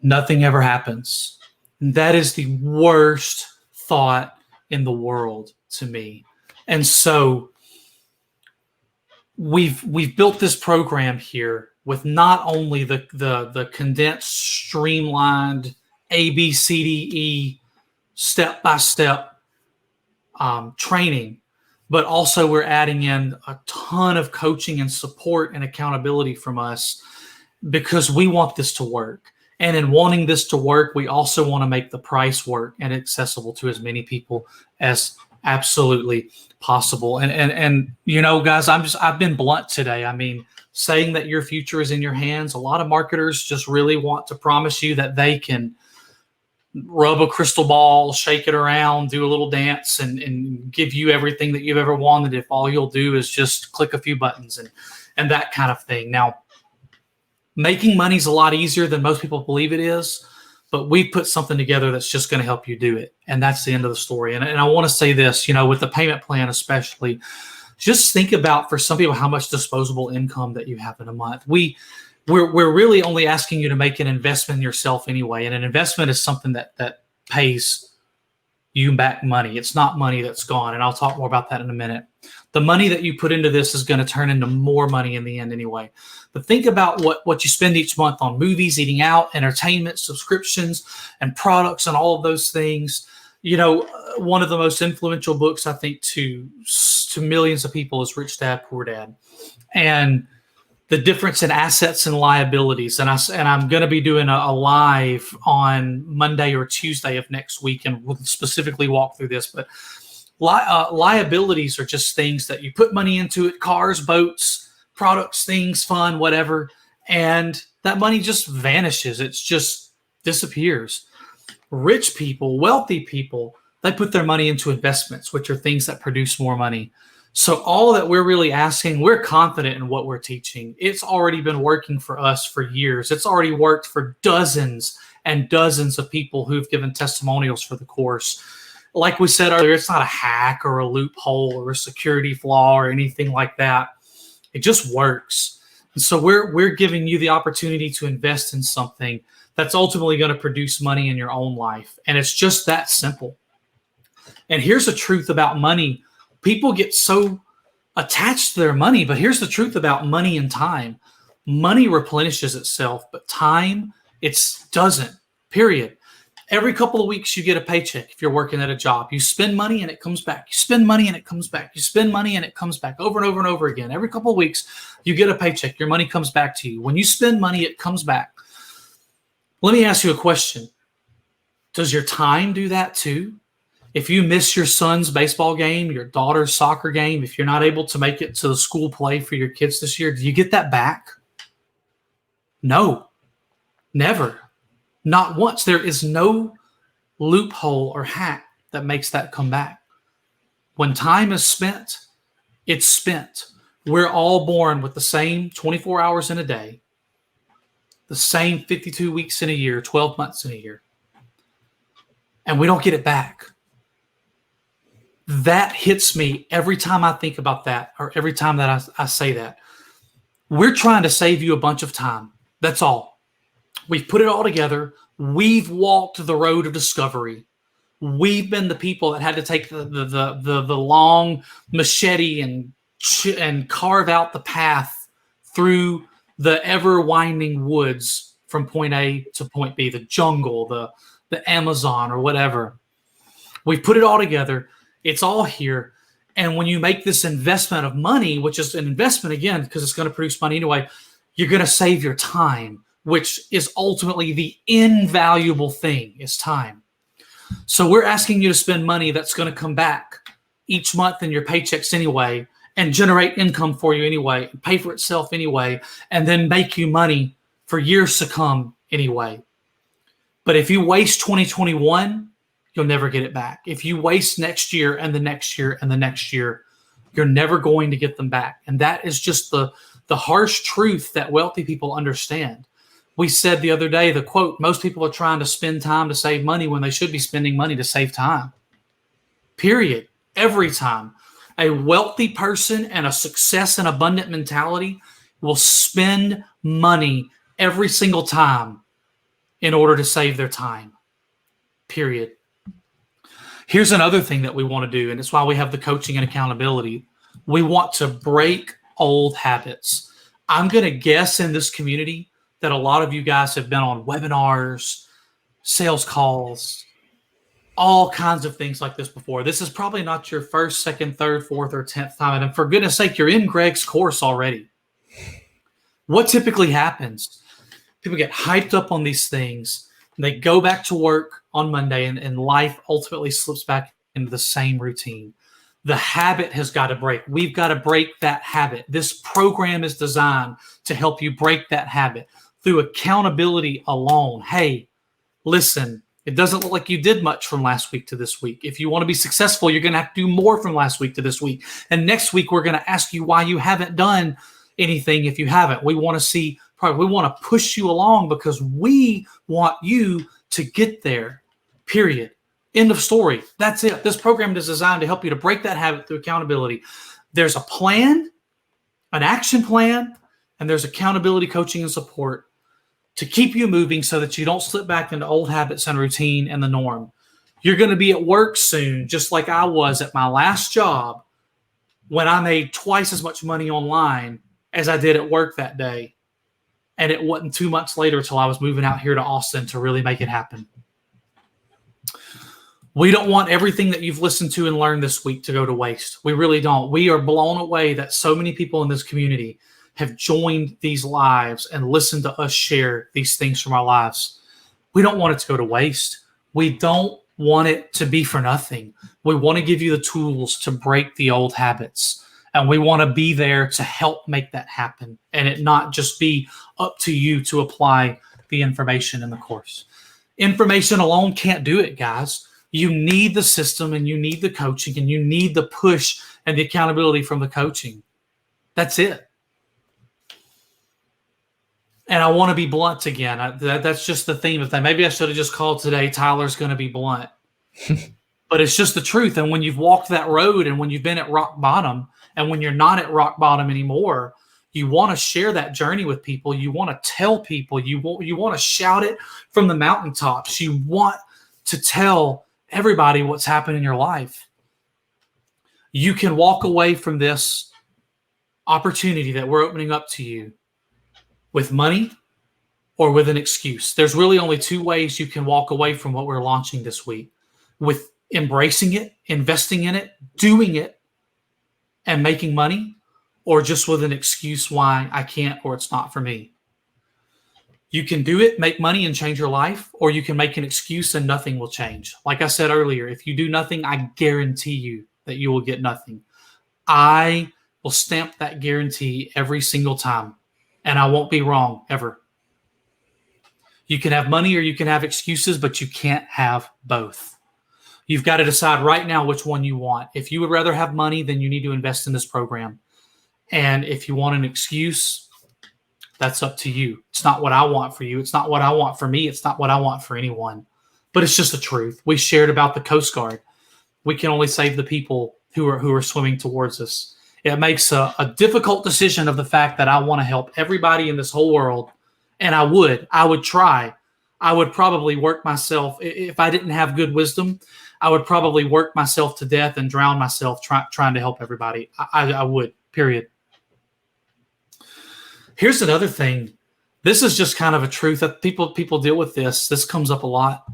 nothing ever happens. And that is the worst thought in the world to me. And so we've built this program here with not only the condensed, streamlined ABCDE step-by-step training, but also we're adding in a ton of coaching and support and accountability from us, because we want this to work. And in wanting this to work, we also want to make the price work and accessible to as many people as absolutely possible. And you know, guys, I've been blunt today. I mean, saying that your future is in your hands, a lot of marketers just really want to promise you that they can rub a crystal ball, shake it around, do a little dance, and give you everything that you've ever wanted if all you'll do is just click a few buttons and that kind of thing. Now, making money is a lot easier than most people believe it is, but we put something together that's just going to help you do it. And that's the end of the story. And I want to say this, you know, with the payment plan especially, just think about, for some people, how much disposable income that you have in a month. We're really only asking you to make an investment in yourself anyway. And an investment is something that pays you back money. It's not money that's gone. And I'll talk more about that in a minute. The money that you put into this is going to turn into more money in the end anyway. But think about what you spend each month on movies, eating out, entertainment, subscriptions, and products, and all of those things. You know, one of the most influential books, I think, to millions of people is Rich Dad, Poor Dad. And the difference in assets and liabilities. And I'm going to be doing a live on Monday or Tuesday of next week, and we'll specifically walk through this. But liabilities are just things that you put money into it: cars, boats, products, things, fun, whatever. And that money just vanishes. It just disappears. Rich people, wealthy people, they put their money into investments, which are things that produce more money. So all that we're really asking, we're confident in what we're teaching. It's already been working for us for years. It's already worked for dozens and dozens of people who've given testimonials for the course. Like we said earlier, it's not a hack or a loophole or a security flaw or anything like that. It just works. And so we're giving you the opportunity to invest in something that's ultimately going to produce money in your own life. And it's just that simple. And here's the truth about money. People get so attached to their money, but here's the truth about money and time. Money replenishes itself, but time, it doesn't, period. Every couple of weeks, you get a paycheck if you're working at a job. You spend money and it comes back. You spend money and it comes back. You spend money and it comes back over and over and over again. Every couple of weeks, you get a paycheck. Your money comes back to you. When you spend money, it comes back. Let me ask you a question. Does your time do that too? If you miss your son's baseball game, your daughter's soccer game, if you're not able to make it to the school play for your kids this year, do you get that back? No, never. Not once. There is no loophole or hack that makes that come back. When time is spent, it's spent. We're all born with the same 24 hours in a day, the same 52 weeks in a year, 12 months in a year, and we don't get it back. That hits me every time I think about that, or every time that I say that. We're trying to save you a bunch of time. That's all. We've put it all together. We've walked the road of discovery. We've been the people that had to take the long machete and carve out the path through the ever winding woods from point A to point B, the jungle, the Amazon, or whatever. We've put it all together. It's all here. And when you make this investment of money, which is an investment again, because it's going to produce money anyway, you're going to save your time, which is ultimately the invaluable thing, is time. So we're asking you to spend money that's going to come back each month in your paychecks anyway, and generate income for you anyway, and pay for itself anyway, and then make you money for years to come anyway. But if you waste 2021, you'll never get it back. If you waste next year and the next year and the next year, you're never going to get them back. And that is just the harsh truth that wealthy people understand. We said the other day, the quote, most people are trying to spend time to save money when they should be spending money to save time. Period. Every time. A wealthy person and a success and abundant mentality will spend money every single time in order to save their time. Period. Here's another thing that we want to do, and it's why we have the coaching and accountability. We want to break old habits. I'm going to guess in this community that a lot of you guys have been on webinars, sales calls, all kinds of things like this before. This is probably not your first, second, third, fourth, or 10th time. And for goodness sake, you're in Greg's course already. What typically happens? People get hyped up on these things. They go back to work on Monday, and life ultimately slips back into the same routine. The habit has got to break. We've got to break that habit. This program is designed to help you break that habit through accountability alone. Hey, listen, it doesn't look like you did much from last week to this week. If you want to be successful, you're going to have to do more from last week to this week. And next week, we're going to ask you why you haven't done anything if you haven't. We want to see, we want to push you along because we want you to get there, period. End of story. That's it. This program is designed to help you to break that habit through accountability. There's a plan, an action plan, and there's accountability, coaching, and support to keep you moving so that you don't slip back into old habits and routine and the norm. You're going to be at work soon, just like I was at my last job when I made twice as much money online as I did at work that day. And it wasn't 2 months later till I was moving out here to Austin to really make it happen. We don't want everything that you've listened to and learned this week to go to waste. We really don't. We are blown away that so many people in this community have joined these lives and listened to us share these things from our lives. We don't want it to go to waste. We don't want it to be for nothing. We want to give you the tools to break the old habits. And we want to be there to help make that happen and it not just be up to you to apply the information in the course. Information alone can't do it, guys. You need the system and you need the coaching and you need the push and the accountability from the coaching. That's it. And I want to be blunt again. That's just the theme of that. Maybe I should have just called today, Tyler's going to be blunt. But it's just the truth. And when you've walked that road and when you've been at rock bottom and when you're not at rock bottom anymore, you want to share that journey with people. You want to tell people. You want to shout it from the mountaintops. You want to tell everybody what's happened in your life. You can walk away from this opportunity that we're opening up to you with money or with an excuse. There's really only two ways you can walk away from what we're launching this week: with embracing it, investing in it, doing it, and making money, or just with an excuse why I can't or it's not for me. You can do it, make money, and change your life, or you can make an excuse and nothing will change. Like I said earlier, if you do nothing, I guarantee you that you will get nothing. I will stamp that guarantee every single time, and I won't be wrong ever. You can have money or you can have excuses, but you can't have both. You've got to decide right now which one you want. If you would rather have money, then you need to invest in this program. And if you want an excuse, that's up to you. It's not what I want for you. It's not what I want for me. It's not what I want for anyone. But it's just the truth. We shared about the Coast Guard. We can only save the people who are swimming towards us. It makes a difficult decision of the fact that I want to help everybody in this whole world. And I would try. I would probably work myself. If I didn't have good wisdom, I would probably work myself to death and drown myself trying to help everybody. I would, period. Here's another thing. This is just kind of a truth that people deal with this. This comes up a lot.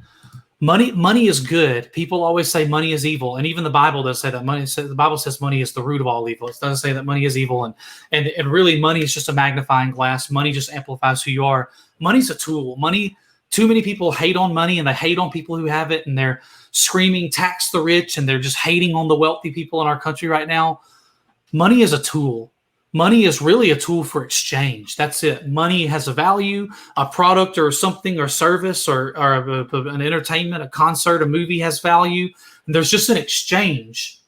Money is good. People always say money is evil. And even the Bible does say that the Bible says money is the root of all evil. It doesn't say that money is evil. And really money is just a magnifying glass. Money just amplifies who you are. Money's a tool. Too many people hate on money and they hate on people who have it. And they're screaming tax the rich and they're just hating on the wealthy people in our country right now. Money is a tool. Money is really a tool for exchange. That's it. Money has a value, a product or something or service or an entertainment, a concert, a movie has value. And there's just an exchange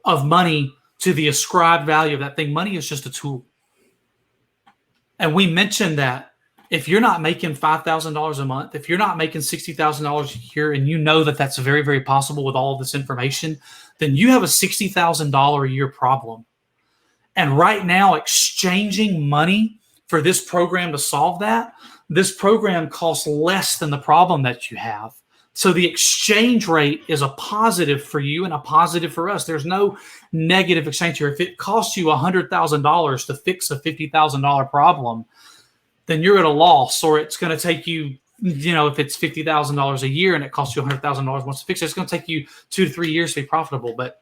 of money to the ascribed value of that thing. Money is just a tool. And we mentioned that if you're not making $5,000 a month, if you're not making $60,000 a year, and you know that that's very, very possible with all of this information, then you have a $60,000 a year problem. And right now, exchanging money for this program to solve that, this program costs less than the problem that you have. So the exchange rate is a positive for you and a positive for us. There's no negative exchange here. If it costs you $100,000 to fix a $50,000 problem, then you're at a loss, or it's going to take you, if it's $50,000 a year and it costs you $100,000 once to fix it, it's going to take you 2 to 3 years to be profitable. But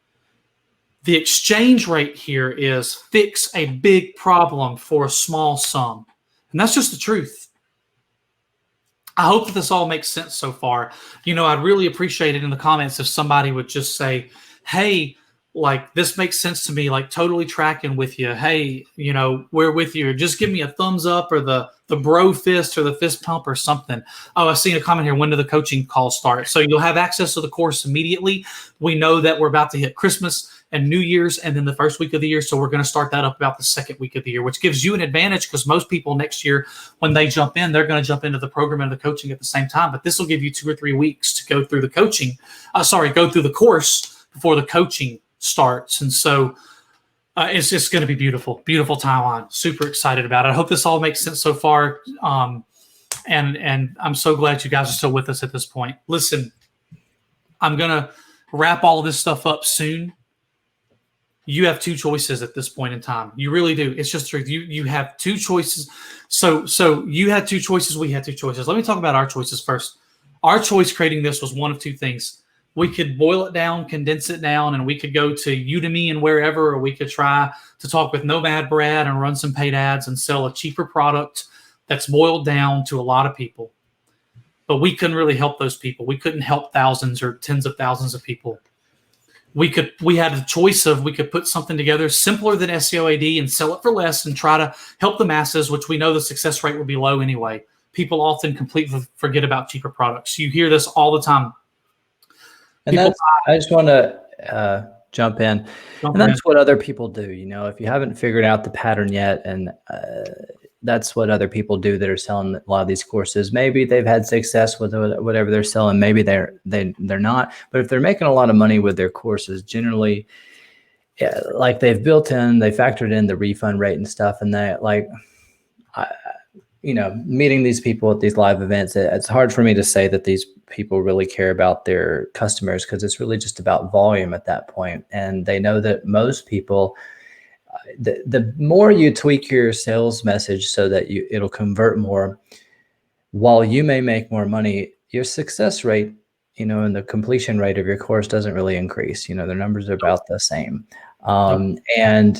the exchange rate here is fix a big problem for a small sum. And that's just the truth. I hope that this all makes sense so far. I'd really appreciate it in the comments if somebody would just say, hey, like, this makes sense to me, like, totally tracking with you. Hey, we're with you. Or just give me a thumbs up, or the bro fist, or the fist pump, or something. Oh, I've seen a comment here. When do the coaching calls start? So you'll have access to the course immediately. We know that we're about to hit Christmas and New Year's, and then the first week of the year. So we're going to start that up about the second week of the year, which gives you an advantage, because most people next year, when they jump in, they're going to jump into the program and the coaching at the same time. But this will give you 2 or 3 weeks to go through the go through the course before the coaching starts. And so it's just going to be beautiful, beautiful timeline. Super excited about it. I hope this all makes sense so far. And I'm so glad you guys are still with us at this point. Listen, I'm going to wrap all of this stuff up soon. You have 2 choices at this point in time. You really do. It's just truth. You have 2 choices. So you had 2 choices. We had 2 choices. Let me talk about our choices first. Our choice creating this was one of 2 things. We could boil it down, condense it down, and we could go to Udemy and wherever, or we could try to talk with Nomad Brad and run some paid ads and sell a cheaper product that's boiled down to a lot of people. But we couldn't really help those people. We couldn't help thousands or tens of thousands of people. We had the choice of, we could put something together simpler than SEOAD and sell it for less and try to help the masses, which we know the success rate would be low anyway. People often completely forget about cheaper products. You hear this all the time. And I just want to jump in. And that's what other people do. If you haven't figured out the pattern yet, and that's what other people do that are selling a lot of these courses. Maybe they've had success with whatever they're selling. Maybe they're not. But if they're making a lot of money with their courses, generally, like they factored in the refund rate and stuff, and meeting these people at these live events, it's hard for me to say that these people really care about their customers, because it's really just about volume at that point. And they know that most people, the more you tweak your sales message so that it'll convert more, while you may make more money, your success rate, and the completion rate of your course doesn't really increase. The numbers are about the same. And,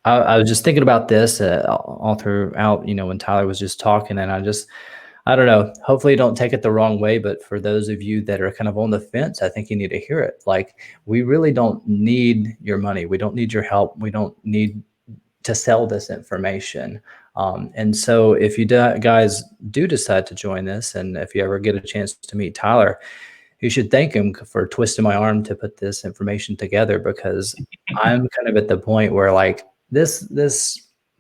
I was just thinking about this all throughout, when Tyler was just talking, and I don't know, hopefully don't take it the wrong way, but for those of you that are kind of on the fence, I think you need to hear it. Like, we really don't need your money. We don't need your help. We don't need to sell this information. And so if you guys do decide to join this, and if you ever get a chance to meet Tyler, you should thank him for twisting my arm to put this information together, because I'm kind of at the point where, like, this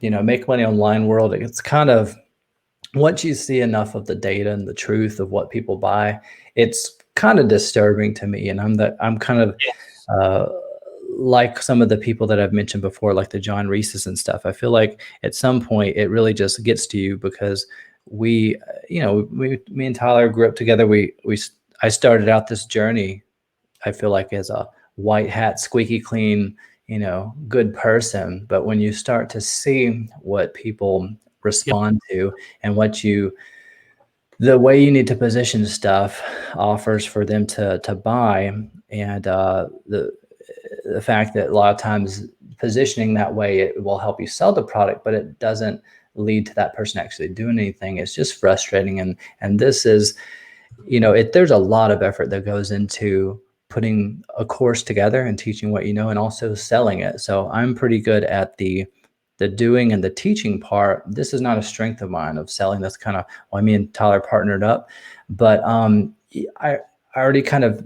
make money online world, it's kind of, once you see enough of the data and the truth of what people buy, it's kind of disturbing to me. And I'm kind of like some of the people that I've mentioned before, like the John Reeses and stuff. I feel like at some point it really just gets to you, because me and Tyler grew up together. I started out this journey, I feel like, as a white hat, squeaky clean, good person. But when you start to see what people respond to, and the way you need to position stuff offers for them to buy, and the fact that a lot of times positioning that way, it will help you sell the product, but it doesn't lead to that person actually doing anything. It's just frustrating. And this is, there's a lot of effort that goes into putting a course together and teaching what and also selling it. So I'm pretty good at the doing and the teaching part. This is not a strength of mine, of selling. That's kind of why me and Tyler partnered up. But I already kind of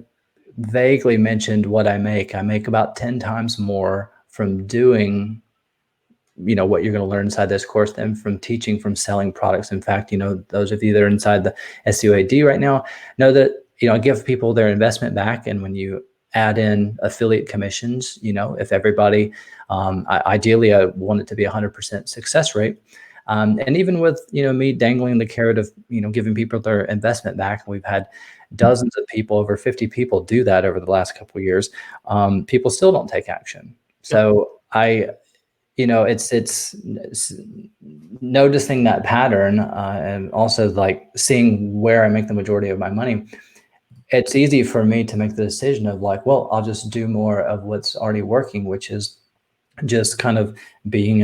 vaguely mentioned what I make. I make about 10 times more from doing what you're going to learn inside this course, than from teaching, from selling products. In fact, those of you that are inside the SEOAD right now know that, I give people their investment back. And when you add in affiliate commissions, if everybody, ideally I want it to be 100% success rate. And even with, me dangling the carrot of, giving people their investment back, we've had dozens of people, over 50 people do that over the last couple of years. People still don't take action. So it's noticing that pattern, and also like seeing where I make the majority of my money. It's easy for me to make the decision of like, well, I'll just do more of what's already working, which is just kind of being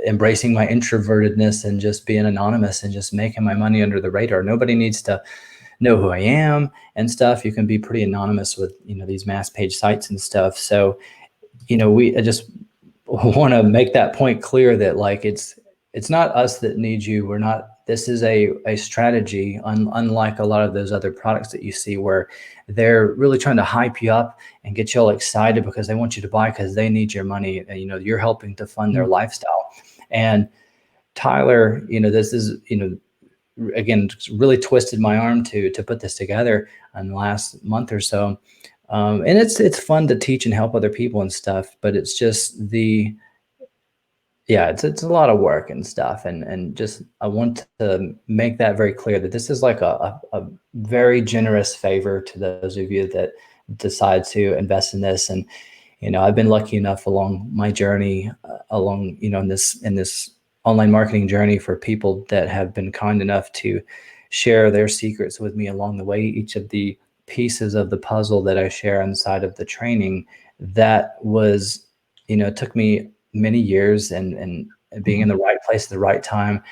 embracing my introvertedness and just being anonymous and just making my money under the radar. Nobody needs to know who I am and stuff. You can be pretty anonymous with, these mass page sites and stuff. So, I just want to make that point clear that like, it's not us that need you. We're not, this is a strategy, unlike a lot of those other products that you see where they're really trying to hype you up and get you all excited because they want you to buy because they need your money. And, you're helping to fund their lifestyle. And Tyler, this is, again, really twisted my arm to put this together in the last month or so. And it's fun to teach and help other people and stuff, but it's just it's a lot of work and stuff. And just, I want to make that very clear that this is like a very generous favor to those of you that decide to invest in this. And, I've been lucky enough along my journey, in this online marketing journey, for people that have been kind enough to share their secrets with me along the way. Each of the pieces of the puzzle that I share inside of the training, that was, took me many years and being in the right place at the right time,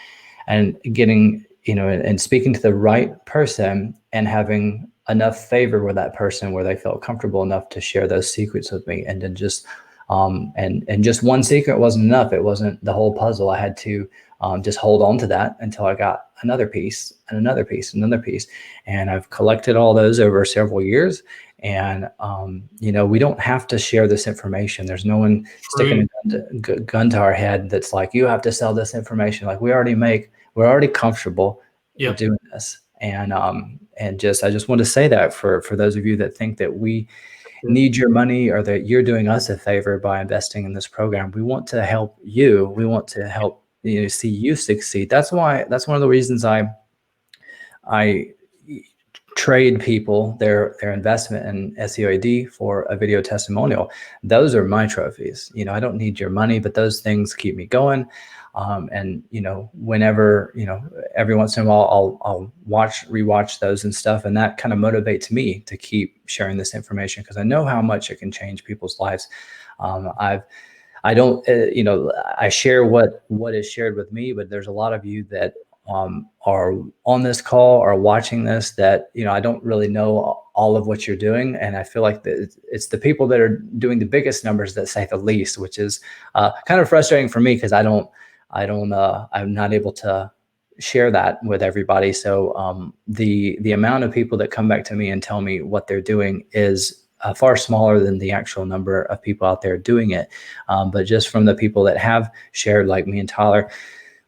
and getting, and speaking to the right person and having enough favor with that person where they felt comfortable enough to share those secrets with me. And then just, and just one secret wasn't enough. It wasn't the whole puzzle. I had to just hold on to that until I got another piece and another piece and another piece. And I've collected all those over several years. And, we don't have to share this information. There's no one sticking a gun to our head that's like, you have to sell this information. Like, we're already comfortable with doing this. And I just want to say that for those of you that think that we need your money or that you're doing us a favor by investing in this program, we want to help you. We want to help see you succeed. That's one of the reasons I trade people their investment in SEOAD for a video testimonial. Those are my trophies. I don't need your money, but those things keep me going. And whenever, every once in a while, I'll rewatch those and stuff, and that kind of motivates me to keep sharing this information, because I know how much it can change people's lives. I don't, I share what is shared with me, but there's a lot of you that are on this call or watching this that, I don't really know all of what you're doing. And I feel like it's the people that are doing the biggest numbers that say the least, which is kind of frustrating for me, because I'm not able to share that with everybody. So the amount of people that come back to me and tell me what they're doing is far smaller than the actual number of people out there doing it. But just from the people that have shared, like me and Tyler,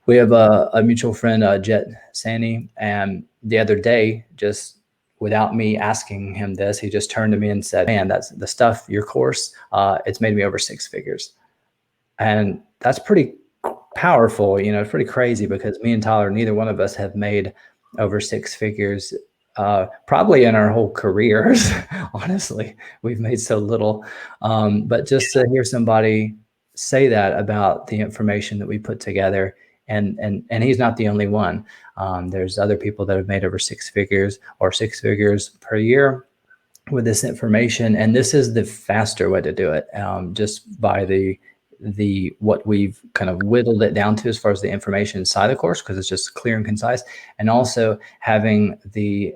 we have a mutual friend, Jet Sani, and the other day, just without me asking him this, he just turned to me and said, "Man, that's the stuff, your course, it's made me over 6 figures." And that's pretty powerful. It's pretty crazy, because me and Tyler, neither one of us have made over 6 figures, probably in our whole careers. Honestly, we've made so little. But just to hear somebody say that about the information that we put together, and he's not the only one. There's other people that have made over 6 figures or 6 figures per year with this information. And this is the faster way to do it, just by the what we've kind of whittled it down to as far as the information inside the course, because it's just clear and concise, and also having the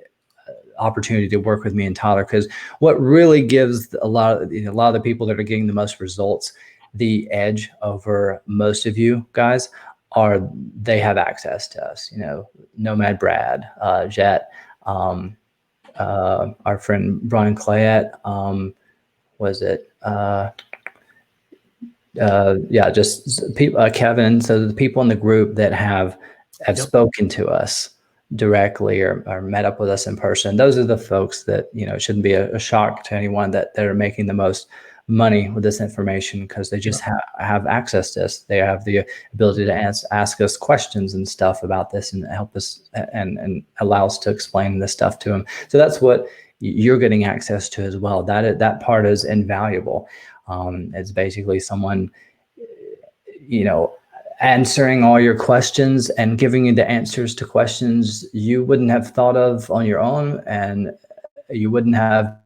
opportunity to work with me and Tyler, because what really gives a lot of the people that are getting the most results the edge over most of you guys are they have access to us. Nomad Brad, Jet, our friend Brian Clayette, was it just people, Kevin. So the people in the group that have Yep. spoken to us directly or met up with us in person, those are the folks that, it shouldn't be a shock to anyone that they're making the most money with this information, because they just have access to this. They have the ability to ask us questions and stuff about this and help us and allow us to explain this stuff to them. So that's what you're getting access to as well. That part is invaluable. It's basically someone, answering all your questions and giving you the answers to questions you wouldn't have thought of on your own, and you wouldn't have,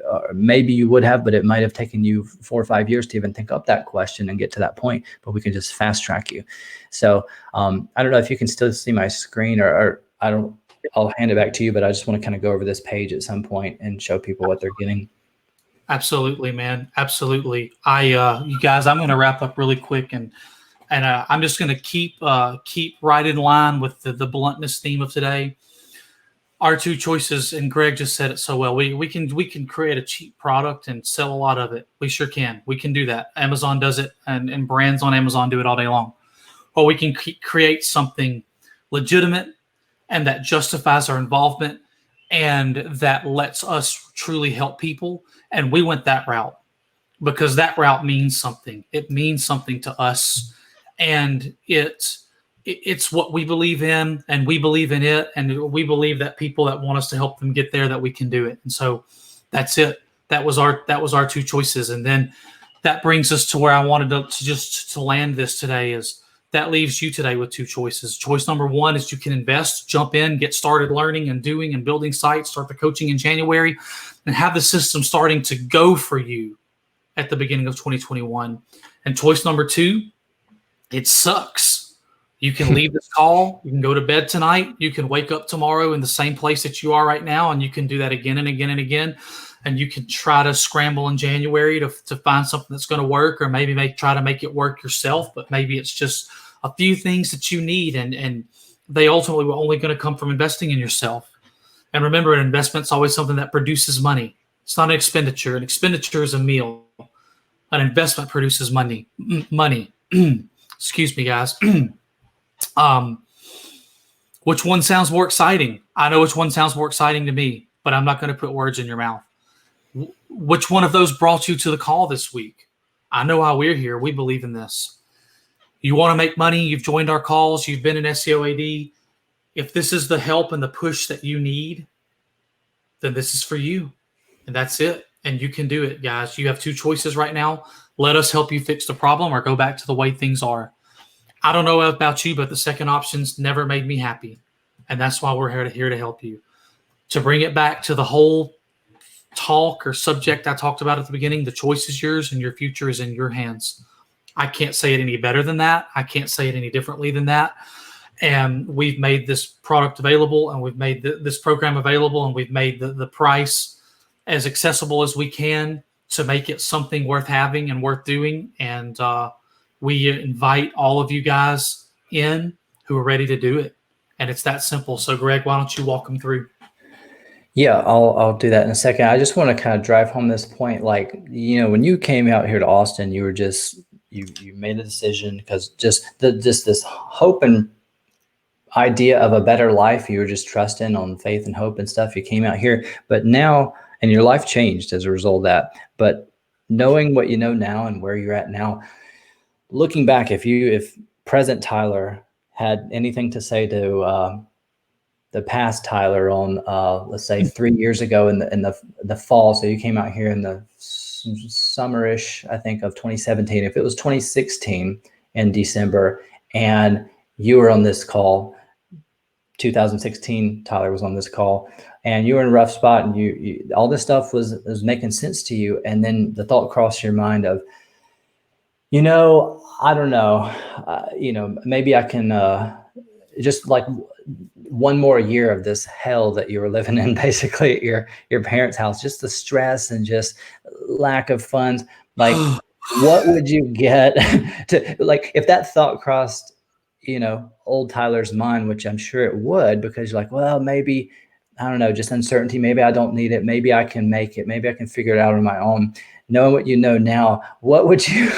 or maybe you would have, but it might have taken you 4 or 5 years to even think up that question and get to that point, but we can just fast track you. So I don't know if you can still see my screen, or I'll hand it back to you, but I just want to kind of go over this page at some point and show people what they're getting. Absolutely, man. Absolutely. You guys, I'm going to wrap up really quick, and I'm just going to keep right in line with the bluntness theme of today. Our two choices, and Greg just said it so well. We can create a cheap product and sell a lot of it. We sure can. We can do that. Amazon does it, and brands on Amazon do it all day long. Or we can create something legitimate and that justifies our involvement and that lets us truly help people. And we went that route because that route means something. It means something to us, and it's what we believe in, and we believe in it, and we believe that people that want us to help them get there, that we can do it. And so that's it. That was our two choices. And then that brings us to where I wanted to land this today. Is that leaves you today with two choices. Choice number one is you can invest, jump in, get started learning and doing and building sites, start the coaching in January, and have the system starting to go for you at the beginning of 2021. And choice number two, it sucks. You can leave this call. You can go to bed tonight. You can wake up tomorrow in the same place that you are right now, and you can do that again and again and again. And you can try to scramble in January to find something that's going to work, or maybe try to make it work yourself. But maybe it's just a few things that you need, and they ultimately were only going to come from investing in yourself. And remember, an investment's always something that produces money. It's not an expenditure. An expenditure is a meal. An investment produces money. Excuse me, guys. Which one sounds more exciting? I know which one sounds more exciting to me, but I'm not going to put words in your mouth. Which one of those brought you to the call this week? I know how we're here. We believe in this. You want to make money. You've joined our calls. You've been in SEOAD. If this is the help and the push that you need, then this is for you. And that's it. And you can do it, guys. You have two choices right now. Let us help you fix the problem, or go back to the way things are. I don't know about you, but the second option's never made me happy. And that's why we're here to help you. To bring it back to the whole talk or subject I talked about at the beginning, the choice is yours and your future is in your hands. I can't say it any better than that. I can't say it any differently than that. And we've made this product available, and we've made this program available, and we've made the price as accessible as we can to make it something worth having and worth doing. And we invite all of you guys in who are ready to do it. And it's that simple. So Greg, why don't you walk them through? Yeah, I'll do that in a second. I just want to kind of drive home this point. Like, when you came out here to Austin, you were just, you made a decision because just this hope and idea of a better life. You were just trusting on faith and hope and stuff. You came out here, but now, and your life changed as a result of that. But knowing what you know now and where you're at now, looking back, if present Tyler had anything to say to the past Tyler on let's say 3 years ago in the fall, so you came out here in the summerish, I think, of 2017. If it was 2016 in December and you were on this call, 2016 Tyler was on this call, and you were in a rough spot, and you all this stuff was making sense to you, and then the thought crossed your mind of, I don't know, maybe I can just like one more year of this hell that you were living in, basically at your parents' house, just the stress and just lack of funds. Like, what would you get to, like, if that thought crossed, old Tyler's mind, which I'm sure it would, because you're like, well, maybe, I don't know, just uncertainty. Maybe I don't need it. Maybe I can make it. Maybe I can figure it out on my own. Knowing what you know now, what would you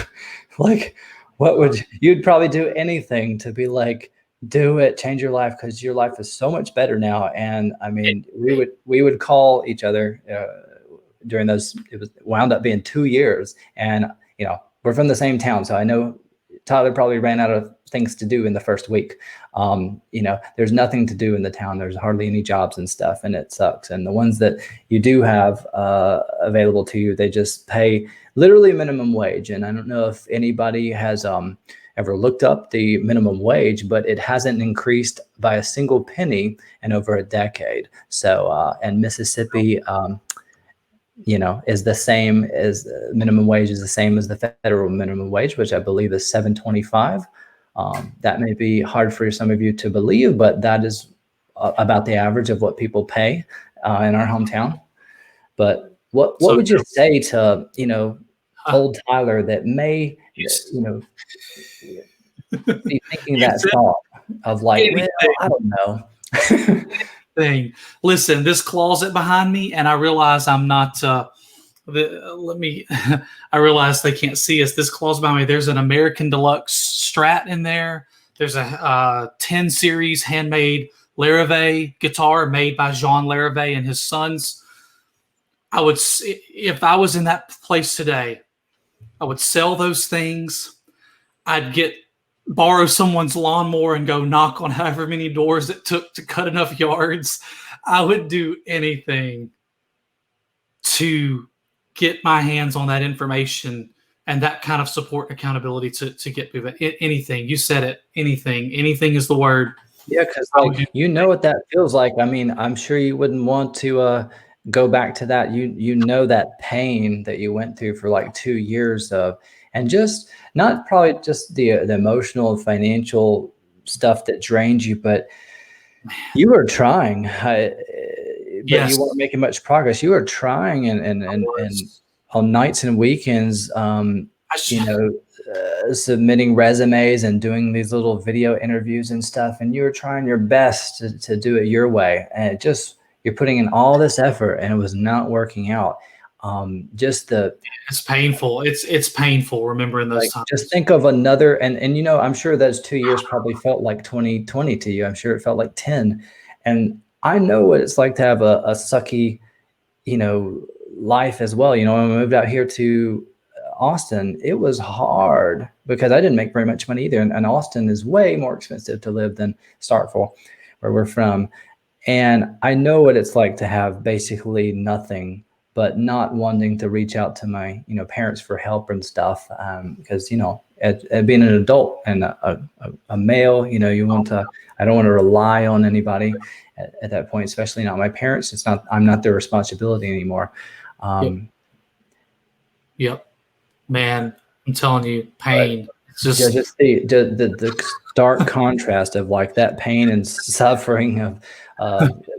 Like, what would you'd probably do anything to be like, do it, change your life, because your life is so much better now. And I mean, we would call each other during those. It was wound up being 2 years, and we're from the same town, so I know Tyler probably ran out of things to do in the first week. There's nothing to do in the town. There's hardly any jobs and stuff, and it sucks. And the ones that you do have available to you, they just pay literally minimum wage. And I don't know if anybody has ever looked up the minimum wage, but it hasn't increased by a single penny in over a decade. So, and Mississippi, is the same as minimum wage is the same as the federal minimum wage, which I believe is $7.25. That may be hard for some of you to believe, but that is about the average of what people pay in our hometown. But what would you say to old Tyler that may be thinking that thought of like, well, I don't know. Thing. Listen, this closet behind me, and I realize I'm not. I realize they can't see us. This closet behind me. There's an American Deluxe Strat in there. There's a 10 series handmade Larrivee guitar made by Jean Larrivee and his sons. If I was in that place today, I would sell those things. I'd borrow someone's lawnmower and go knock on however many doors it took to cut enough yards. I would do anything to get my hands on that information and that kind of support and accountability to get moving. Anything. You said it. Anything. Anything is the word. Yeah, because what that feels like. I mean, I'm sure you wouldn't want to go back to that. That pain that you went through for like 2 years of, and just not probably just the emotional and financial stuff that drained you, but you were trying, but you weren't making much progress. You were trying and on nights and weekends, submitting resumes and doing these little video interviews and stuff. And you were trying your best to do it your way. And you're putting in all this effort and it was not working out. It's painful. It's painful remembering those times. Just think of another, and I'm sure those 2 years probably felt like 2020 to you. I'm sure it felt like 10. And I know what it's like to have a sucky, life as well. When I moved out here to Austin, it was hard because I didn't make very much money either. And Austin is way more expensive to live than Starkville, where we're from. And I know what it's like to have basically nothing, but not wanting to reach out to my, parents for help and stuff. Because, at being an adult and a male, I don't want to rely on anybody at that point, especially not my parents. I'm not their responsibility anymore. Yep. Man, I'm telling you, pain. It's just the stark contrast of like that pain and suffering of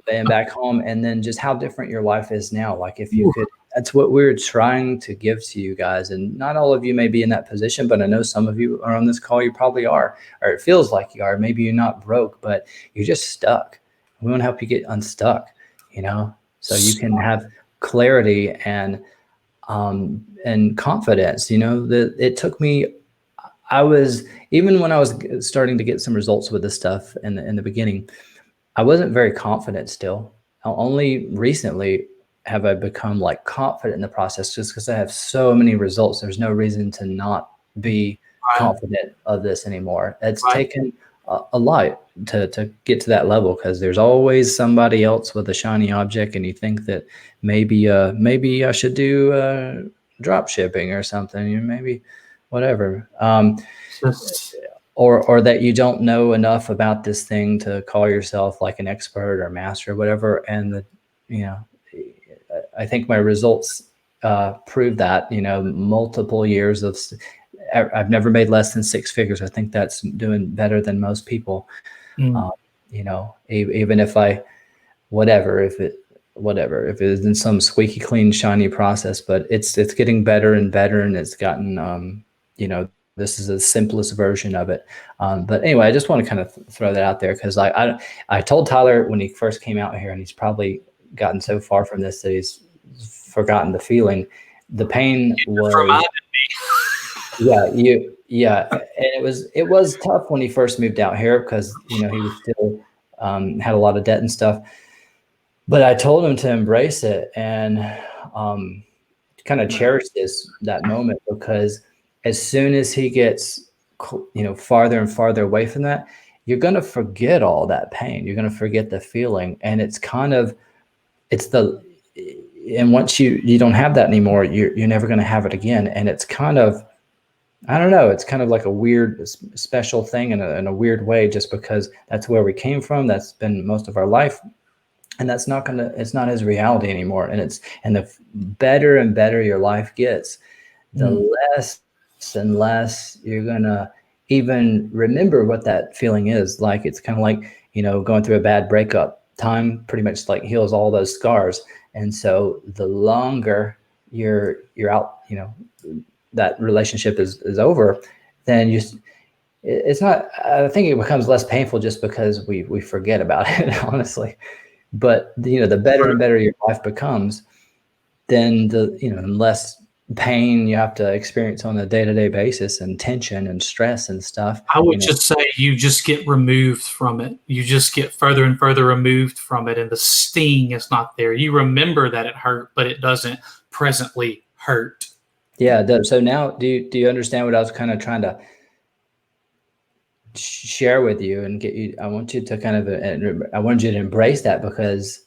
being back home, and then just how different your life is now. Like if you could, that's what we're trying to give to you guys. And not all of you may be in that position, but I know some of you are on this call. You probably are, or it feels like you are. Maybe you're not broke, but you're just stuck. We want to help you get unstuck, so you can have clarity and confidence. That it took me. Even when I was starting to get some results with this stuff in the beginning, I wasn't very confident still. Only recently have I become like confident in the process, just because I have so many results. There's no reason to not be confident of this anymore. It's taken a lot to get to that level, because there's always somebody else with a shiny object, and you think that maybe I should do drop shipping or something, maybe whatever. Or that you don't know enough about this thing to call yourself like an expert or master or whatever. And I think my results prove that, multiple years of, I've never made less than 6 figures. I think that's doing better than most people. Even if if it is in some squeaky clean, shiny process, but it's getting better and better. And it's gotten, this is the simplest version of it. But anyway, I just want to kind of throw that out there, because I told Tyler when he first came out here, and he's probably gotten so far from this that he's forgotten the feeling. The pain was And it was tough when he first moved out here because, you know, he was still had a lot of debt and stuff. But I told him to embrace it and kind of cherish that moment, because as soon as he gets, you know, farther and farther away from that, you're going to forget all that pain. You're going to forget the feeling, and and once you don't have that anymore, you're never going to have it again. And it's kind of, I don't know, it's kind of like a weird special thing in a weird way, just because that's where we came from. That's been most of our life. And it's not his reality anymore. And the better and better your life gets, the less and less you're gonna even remember what that feeling is like. It's kind of like, you know, going through a bad breakup. Time pretty much like heals all those scars. And so the longer you're out, you know, that relationship is over, then it's not, I think it becomes less painful just because we forget about it, honestly. But, you know, the better and better your life becomes, then the less pain you have to experience on a day-to-day basis, and tension and stress and stuff. I would just say you just get removed from it. You just get further and further removed from it, and the sting is not there. You remember that it hurt, but it doesn't presently hurt. Yeah. So now, do you understand what I was kind of trying to share with you and get you? I want you to I wanted you to embrace that, because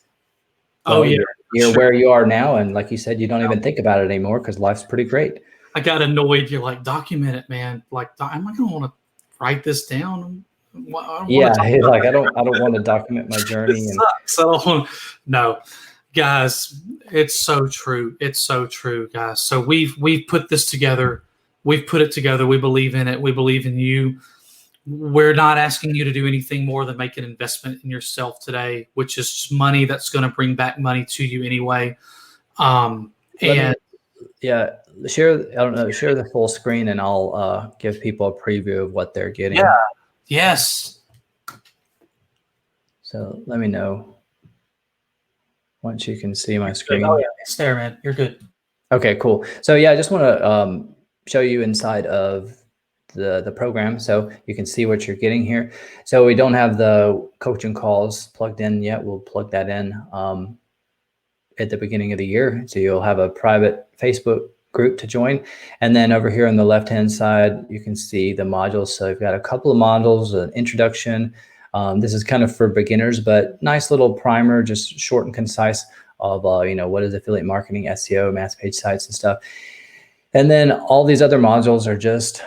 you're where you are now, and like you said, you don't even think about it anymore because life's pretty great. I got annoyed. You're like, document it, man. Like, am I going to want to write this down? I don't want to document my journey. No, guys, it's so true. It's so true, guys. So we've put this together. We've put it together. We believe in it. We believe in you. We're not asking you to do anything more than make an investment in yourself today, which is just money that's going to bring back money to you anyway. Share the full screen, and I'll give people a preview of what they're getting. Yeah. Yes. So let me know once you can see my screen. Oh yeah, it's there, man. You're good. Okay, cool. So yeah, I just want to show you inside of the program so you can see what you're getting here. So we don't have the coaching calls plugged in yet. We'll plug that in at the beginning of the year. So you'll have a private Facebook group to join. And then over here on the left-hand side, you can see the modules. So you've got a couple of modules, an introduction. This is kind of for beginners, but nice little primer, just short and concise of, what is affiliate marketing, SEO, mass page sites and stuff. And then all these other modules are just,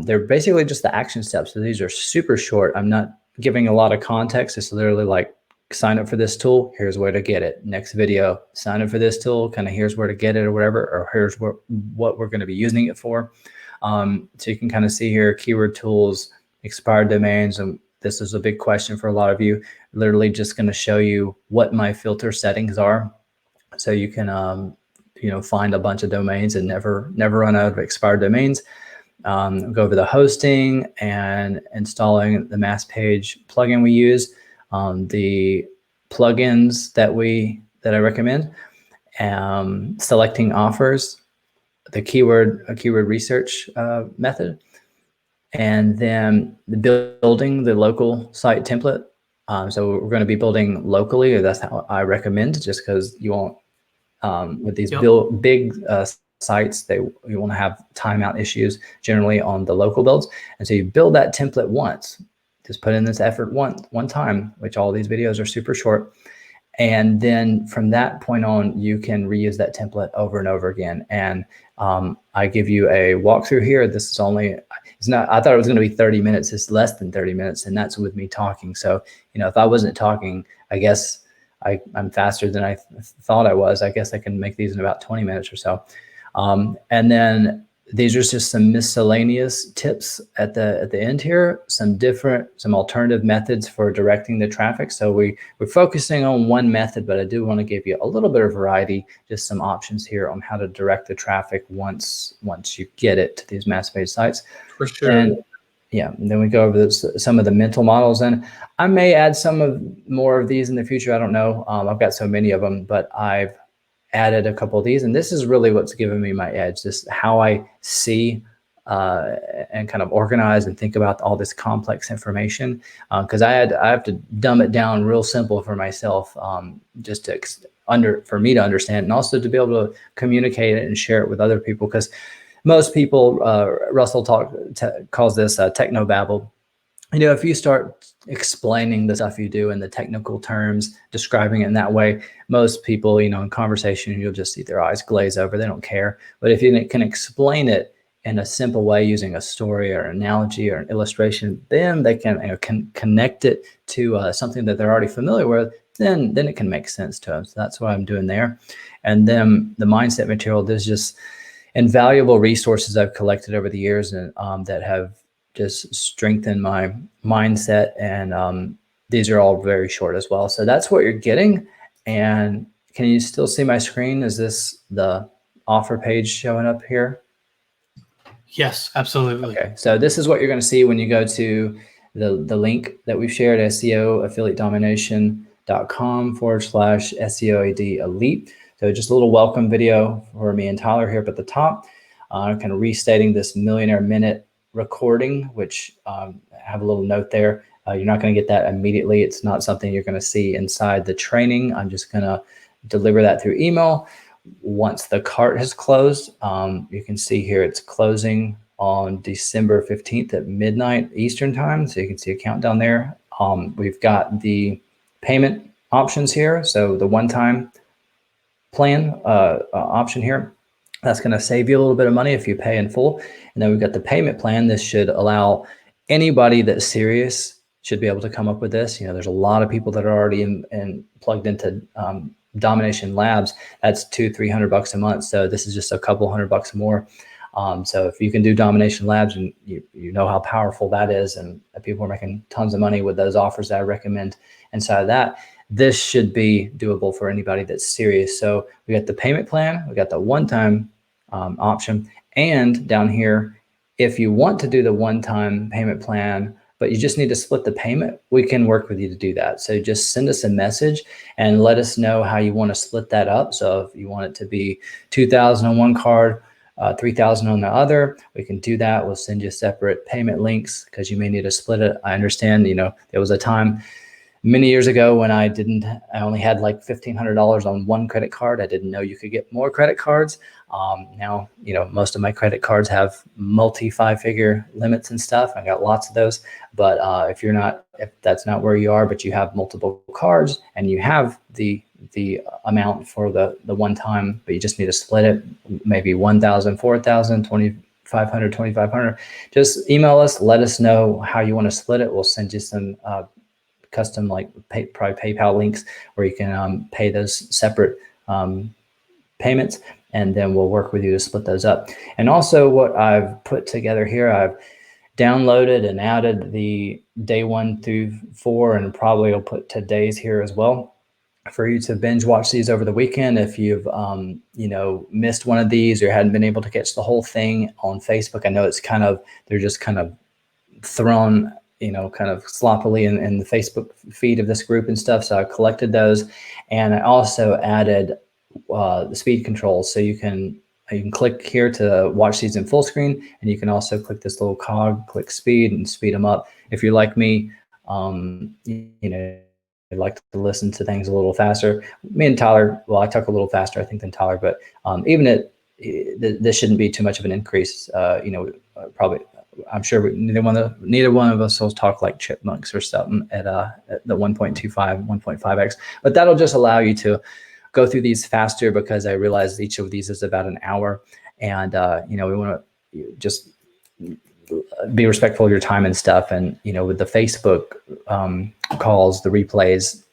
they're basically just the action steps. So these are super short. I'm not giving a lot of context. It's literally like, sign up for this tool, here's where to get it. Next video, sign up for this tool, kind of here's where to get it or whatever, or here's what we're going to be using it for. So you can kind of see here, keyword tools, expired domains. And this is a big question for a lot of you. Literally just going to show you what my filter settings are. So you can, find a bunch of domains and never run out of expired domains. Go over the hosting and installing the mass page plugin we use. The plugins that I recommend, selecting offers, the keyword research method, and then building the local site template. So we're going to be building locally, or that's how I recommend, just because you won't, with these big sites, you won't have timeout issues generally on the local builds. And so you build that template once. Just put in this effort one time, which all these videos are super short. And then from that point on, you can reuse that template over and over again. And I give you a walkthrough here. This is I thought it was going to be 30 minutes. It's less than 30 minutes. And that's with me talking. So, if I wasn't talking, I guess I'm faster than I thought I was. I guess I can make these in about 20 minutes or so. And then these are just some miscellaneous tips at the end here, some alternative methods for directing the traffic. So we're focusing on one method, but I do want to give you a little bit of variety, just some options here on how to direct the traffic once you get it to these mass page sites. For sure. And then we go over some of the mental models, and I may add more of these in the future. I don't know. I've got so many of them, but I've added a couple of these, and this is really what's given me my edge. This how I see and kind of organize and think about all this complex information, because I have to dumb it down real simple for myself, just to for me to understand, and also to be able to communicate it and share it with other people. Because most people, Russell calls this technobabble. If you start explaining the stuff you do in the technical terms, describing it in that way, most people, in conversation, you'll just see their eyes glaze over. They don't care. But if you can explain it in a simple way using a story or an analogy or an illustration, then they can connect it to something that they're already familiar with. Then it can make sense to them. So that's what I'm doing there. And then the mindset material, there's just invaluable resources I've collected over the years, and that have just strengthened my mindset. And these are all very short as well. So that's what you're getting. And can you still see my screen? Is this the offer page showing up here? Yes, absolutely. Okay, so this is what you're going to see when you go to the link that we've shared, SEOaffiliatedomination.com/SEOAD Elite. So just a little welcome video for me and Tyler here up at the top, kind of restating this Millionaire Minute recording, which I have a little note there. You're not going to get that immediately. It's not something you're going to see inside the training. I'm just going to deliver that through email. Once the cart has closed, you can see here it's closing on December 15th at midnight Eastern time. So you can see a countdown there. We've got the payment options here. So the one-time plan option here, that's going to save you a little bit of money if you pay in full. And then we've got the payment plan. This should allow anybody that's serious should be able to come up with this. There's a lot of people that are already plugged into Domination Labs. That's $200-300 a month. So this is just a couple $100 more. So if you can do Domination Labs, and you know how powerful that is, and people are making tons of money with those offers that I recommend inside of that, this should be doable for anybody that's serious. So we got the payment plan, we got the one-time option, and down here, if you want to do the one-time payment plan, but you just need to split the payment, we can work with you to do that. So just send us a message and let us know how you want to split that up. So if you want it to be $2,000 on one card, $3,000 on the other, we can do that. We'll send you separate payment links because you may need to split it. I understand, there was a time many years ago when I only had like $1,500 on one credit card. I didn't know you could get more credit cards. Now, most of my credit cards have multi-5-figure limits and stuff. I got lots of those. But if that's not where you are, but you have multiple cards and you have the amount for the one time, but you just need to split it, maybe 1,000, 4,000, 2,500, 2,500. Just email us, let us know how you want to split it. We'll send you some custom probably PayPal links where you can pay those separate payments, and then we'll work with you to split those up. And also what I've put together here, I've downloaded and added the day 1 through 4, and probably I'll put today's here as well for you to binge watch these over the weekend. If you've missed one of these or hadn't been able to catch the whole thing on Facebook, I know they're just kind of thrown kind of sloppily in the Facebook feed of this group and stuff. So I collected those, and I also added the speed controls. So you can click here to watch these in full screen, and you can also click this little cog, click speed, and speed them up. If you're like me, I like to listen to things a little faster. Me and Tyler, well, I talk a little faster, I think, than Tyler, but this shouldn't be too much of an increase. Probably, I'm sure neither one of us will talk like chipmunks or something at the 1.25, 1.5x. But that'll just allow you to go through these faster, because I realize each of these is about an hour, and we want to just be respectful of your time and stuff. And with the Facebook calls, the replays,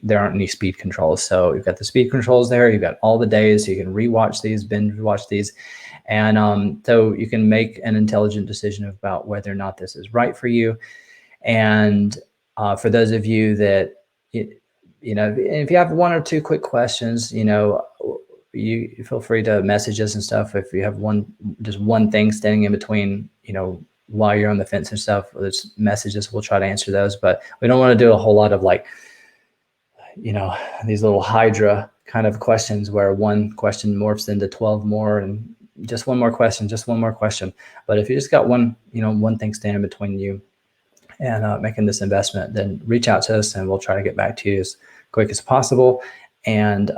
there aren't any speed controls. So you've got the speed controls there. You've got all the days, so you can rewatch these, binge watch these, and so you can make an intelligent decision about whether or not this is right for you. And for those of you that if you have one or two quick questions, you feel free to message us and stuff. If you have just one thing standing in between, while you're on the fence and stuff, just message us. We'll try to answer those, but we don't want to do a whole lot of these little Hydra kind of questions where one question morphs into 12 more, and just one more question, just one more question. But if you just got one, one thing standing between you and making this investment, then reach out to us and we'll try to get back to you as quick as possible. And,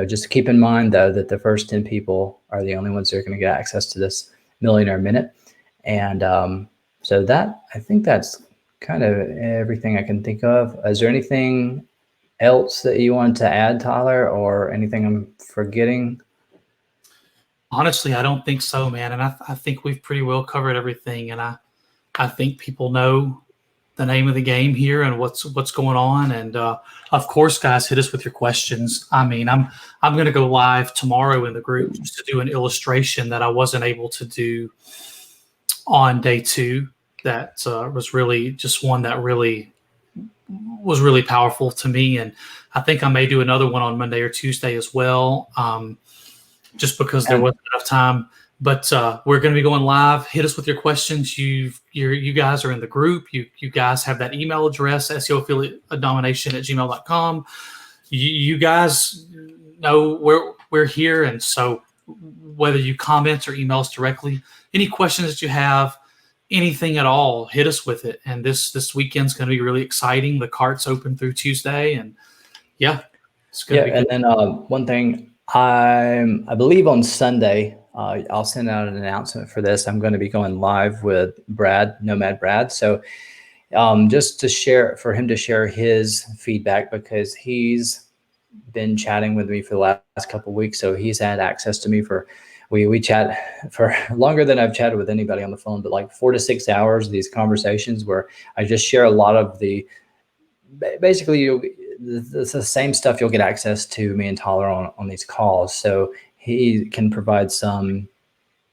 just keep in mind though, that the first 10 people are the only ones that are going to get access to this Millionaire Minute. And so I think that's kind of everything I can think of. Is there anything else that you wanted to add, Tyler, or anything I'm forgetting? Honestly, I don't think so, man. And I think we've pretty well covered everything. And I think people know the name of the game here and what's going on. And of course, guys, hit us with your questions. I mean, I'm going to go live tomorrow in the group just to do an illustration that I wasn't able to do on day 2. That was really just one that really was really powerful to me. And I think I may do another one on Monday or Tuesday as well, just because there wasn't enough time. But we're going to be going live. Hit us with your questions. You guys are in the group. You guys have that email address, SEOAffiliatedomination@gmail.com. You guys know we're here. And so whether you comment or email us directly, any questions that you have, anything at all, hit us with it. And this weekend's going to be really exciting. The cart's open through Tuesday. And it's going to be good. And then one thing, I believe on Sunday, I'll send out an announcement for this. I'm going to be going live with Nomad Brad. So just for him to share his feedback, because he's been chatting with me for the last couple of weeks. So he's had access to me we chat for longer than I've chatted with anybody on the phone, but like 4 to 6 hours, these conversations where I just share a lot of basically it's the same stuff you'll get access to me and Tyler on these calls. So he can provide some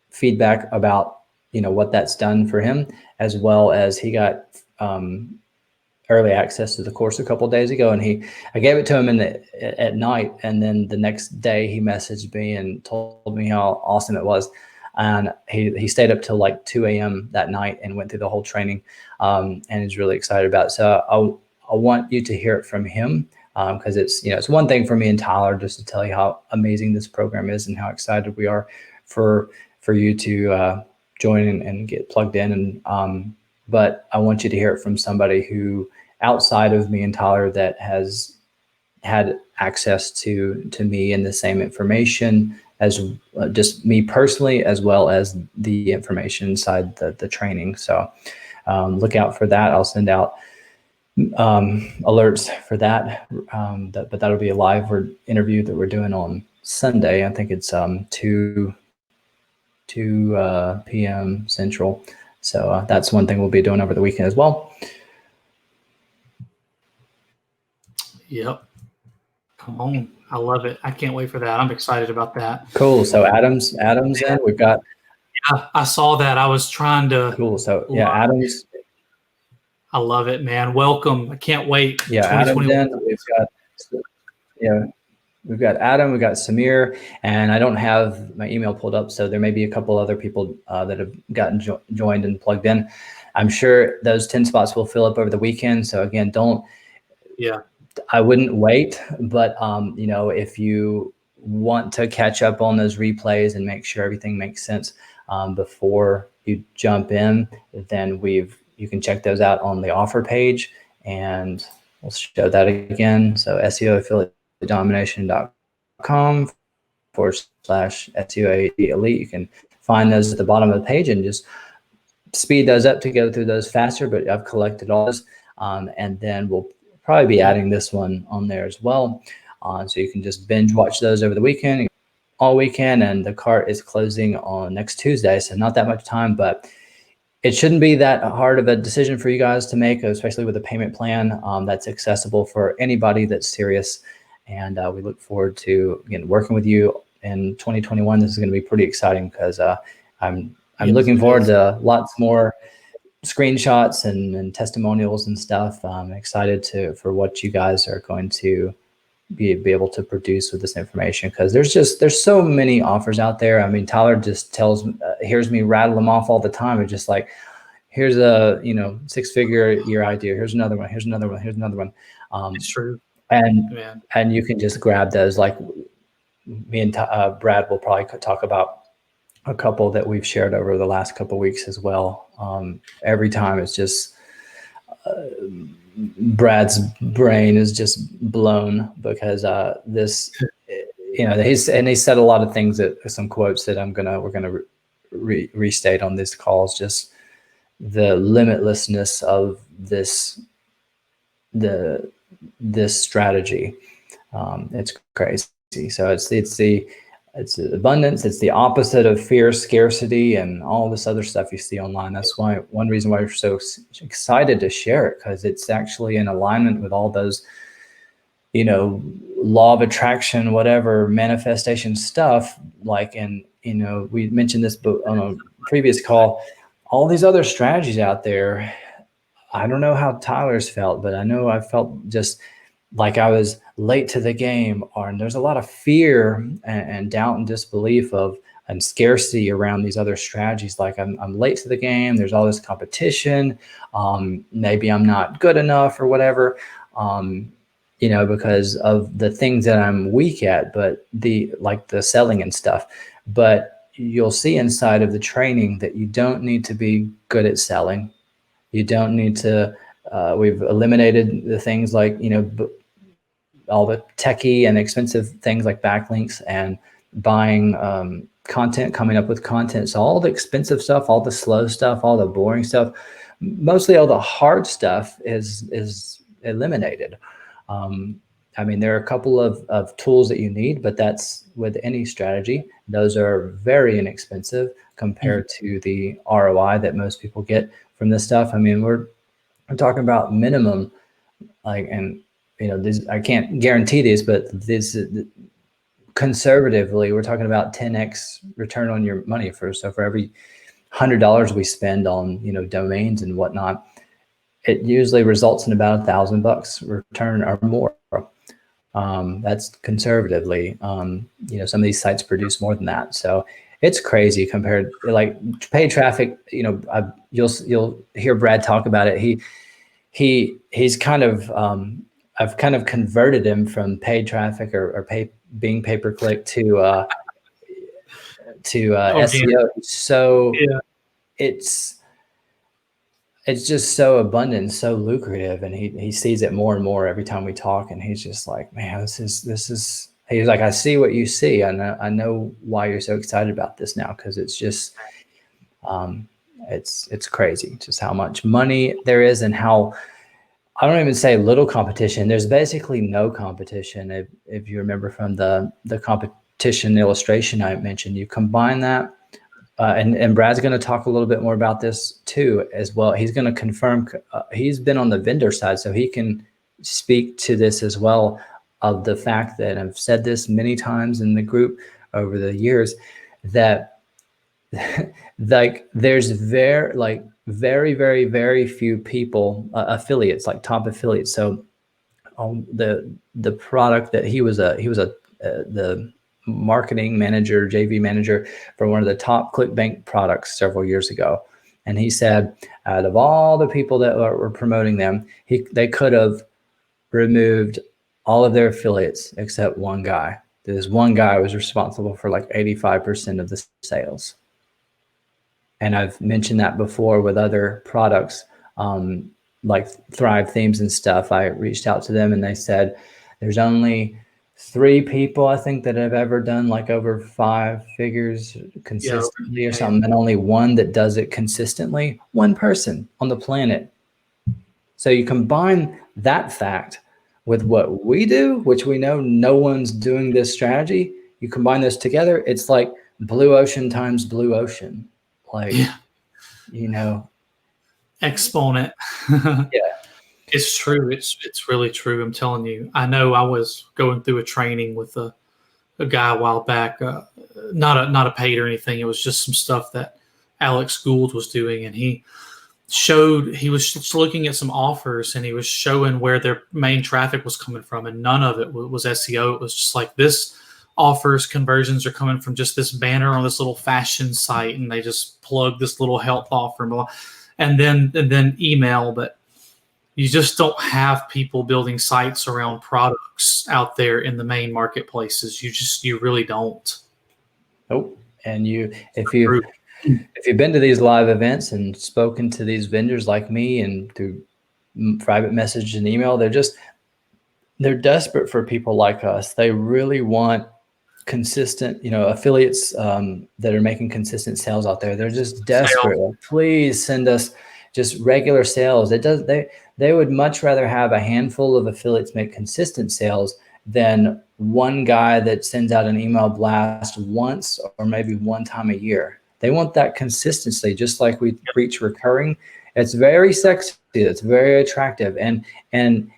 feedback about, what that's done for him, as well as he got early access to the course a couple of days ago. And I gave it to him at night. And then the next day he messaged me and told me how awesome it was. And he stayed up till like 2 a.m. that night and went through the whole training. And he's really excited about it. So I want you to hear it from him. Because it's one thing for me and Tyler just to tell you how amazing this program is and how excited we are for you to join and get plugged in. And but I want you to hear it from somebody who, outside of me and Tyler, that has had access to me and the same information as just me personally, as well as the information inside the training. So look out for that. I'll send out alerts for that, but that'll be a live interview that we're doing on Sunday. I think it's 2 p.m. Central. So that's one thing we'll be doing over the weekend as well. Yep. Come on. I love it. I can't wait for that. I'm excited about that. Cool. So Adam's in. We've got. Yeah, I saw that. I was trying to. Cool. So Adam's. I love it, man. Welcome. I can't wait. Yeah, Adam's in. We've got Adam, we've got Samir, and I don't have my email pulled up, so there may be a couple other people that have gotten joined and plugged in. I'm sure those 10 spots will fill up over the weekend. So again, I wouldn't wait, but if you want to catch up on those replays and make sure everything makes sense before you jump in, then you can check those out on the offer page, and we'll show that again. So SEOaffiliatedomination.com/SEOAD Elite. You can find those at the bottom of the page and just speed those up to go through those faster, but I've collected all those. And then we'll probably be adding this one on there as well. So you can just binge watch those over the weekend, all weekend, and the cart is closing on next Tuesday. So not that much time, but it shouldn't be that hard of a decision for you guys to make, especially with a payment plan that's accessible for anybody that's serious. And we look forward to, again, working with you in 2021. This is going to be pretty exciting because I'm looking forward to lots more screenshots and testimonials and stuff. I'm excited for what you guys are going to be able to produce with this information, because there's so many offers out there. I mean, Tyler just hears me rattle them off all the time. It's just like, here's a 6-figure year idea. Here's another one. Here's another one. Here's another one. It's true. And you can just grab those. Like me and Brad will probably talk about a couple that we've shared over the last couple of weeks as well. Every time it's just Brad's brain is just blown because this, you know, he said a lot of things, that some quotes that we're gonna restate on this call. Is just the limitlessness of this strategy. It's crazy. So it's abundance. It's the opposite of fear, scarcity, and all this other stuff you see online. That's why one reason why we're so excited to share it, because it's actually in alignment with all those, you know, law of attraction, whatever manifestation stuff. Like, and you know, we mentioned this on a previous call. All these other strategies out there. I don't know how Tyler's felt, but I know I felt just like I was late to the game, and there's a lot of fear and doubt and disbelief and scarcity around these other strategies. Like I'm late to the game. There's all this competition. Maybe I'm not good enough or whatever, you know, because of the things that I'm weak at, but the selling and stuff. But you'll see inside of the training that you don't need to be good at selling. You don't need to, we've eliminated the things like, you know, all the techie and expensive things like backlinks and buying content, coming up with content. So all the expensive stuff, all the slow stuff, all the boring stuff, mostly all the hard stuff is eliminated. I mean, there are a couple of tools that you need, but that's with any strategy. Those are very inexpensive compared to the ROI that most people get from this stuff. I mean, we're talking about minimum, like, and you know, this, I can't guarantee this, but this conservatively, we're talking about 10x return on your money so for every $100 we spend on, you know, domains and whatnot, it usually results in about $1,000 return or more. That's conservatively. You know, some of these sites produce more than that, so it's crazy compared. Like paid traffic, you know, you'll hear Brad talk about it. He's kind of I've kind of converted him from paid traffic or being pay per click to SEO. So yeah. It's just so abundant, so lucrative, and he sees it more and more every time we talk, and he's just like, man, this is. He's like, I see what you see. I know why you're so excited about this now, because it's just, it's crazy just how much money there is, and how, I don't even say little competition. There's basically no competition. If you remember from the competition illustration I mentioned, you combine that. And Brad's going to talk a little bit more about this too as well. He's going to confirm, he's been on the vendor side, so he can speak to this as well, of the fact that I've said this many times in the group over the years, that like there's very, very, very few people, affiliates, like top affiliates. So the product that he was the marketing manager, JV manager for one of the top ClickBank products several years ago. And he said, out of all the people that were promoting them, they could have removed all of their affiliates except one guy. This one guy was responsible for like 85% of the sales. And I've mentioned that before with other products, like Thrive Themes and stuff. I reached out to them and they said, there's only 3 people, I think, that have ever done like over 5 figures consistently or something, and only one that does it consistently. One person on the planet. So you combine that fact with what we do, which we know no one's doing this strategy. You combine those together, it's like blue ocean times blue ocean. Like, you know, Exponent. yeah. It's true. It's really true. I'm telling you. I know I was going through a training with a guy a while back, not a paid or anything. It was just some stuff that Alex Gould was doing, and he was just looking at some offers, and he was showing where their main traffic was coming from, and none of it was SEO. It was just like, this offers conversions are coming from just this banner on this little fashion site, and they just plug this little health offer, and then email, but you just don't have people building sites around products out there in the main marketplaces. You really don't. Nope. And if you've been to these live events and spoken to these vendors like me and through private message and email, they're desperate for people like us. They really want consistent, affiliates that are making consistent sales out there. They're just desperate. Like, please send us just regular sales. They would much rather have a handful of affiliates make consistent sales than one guy that sends out an email blast once or maybe one time a year. They want that consistency, just like we preach recurring. It's very sexy. It's very attractive. And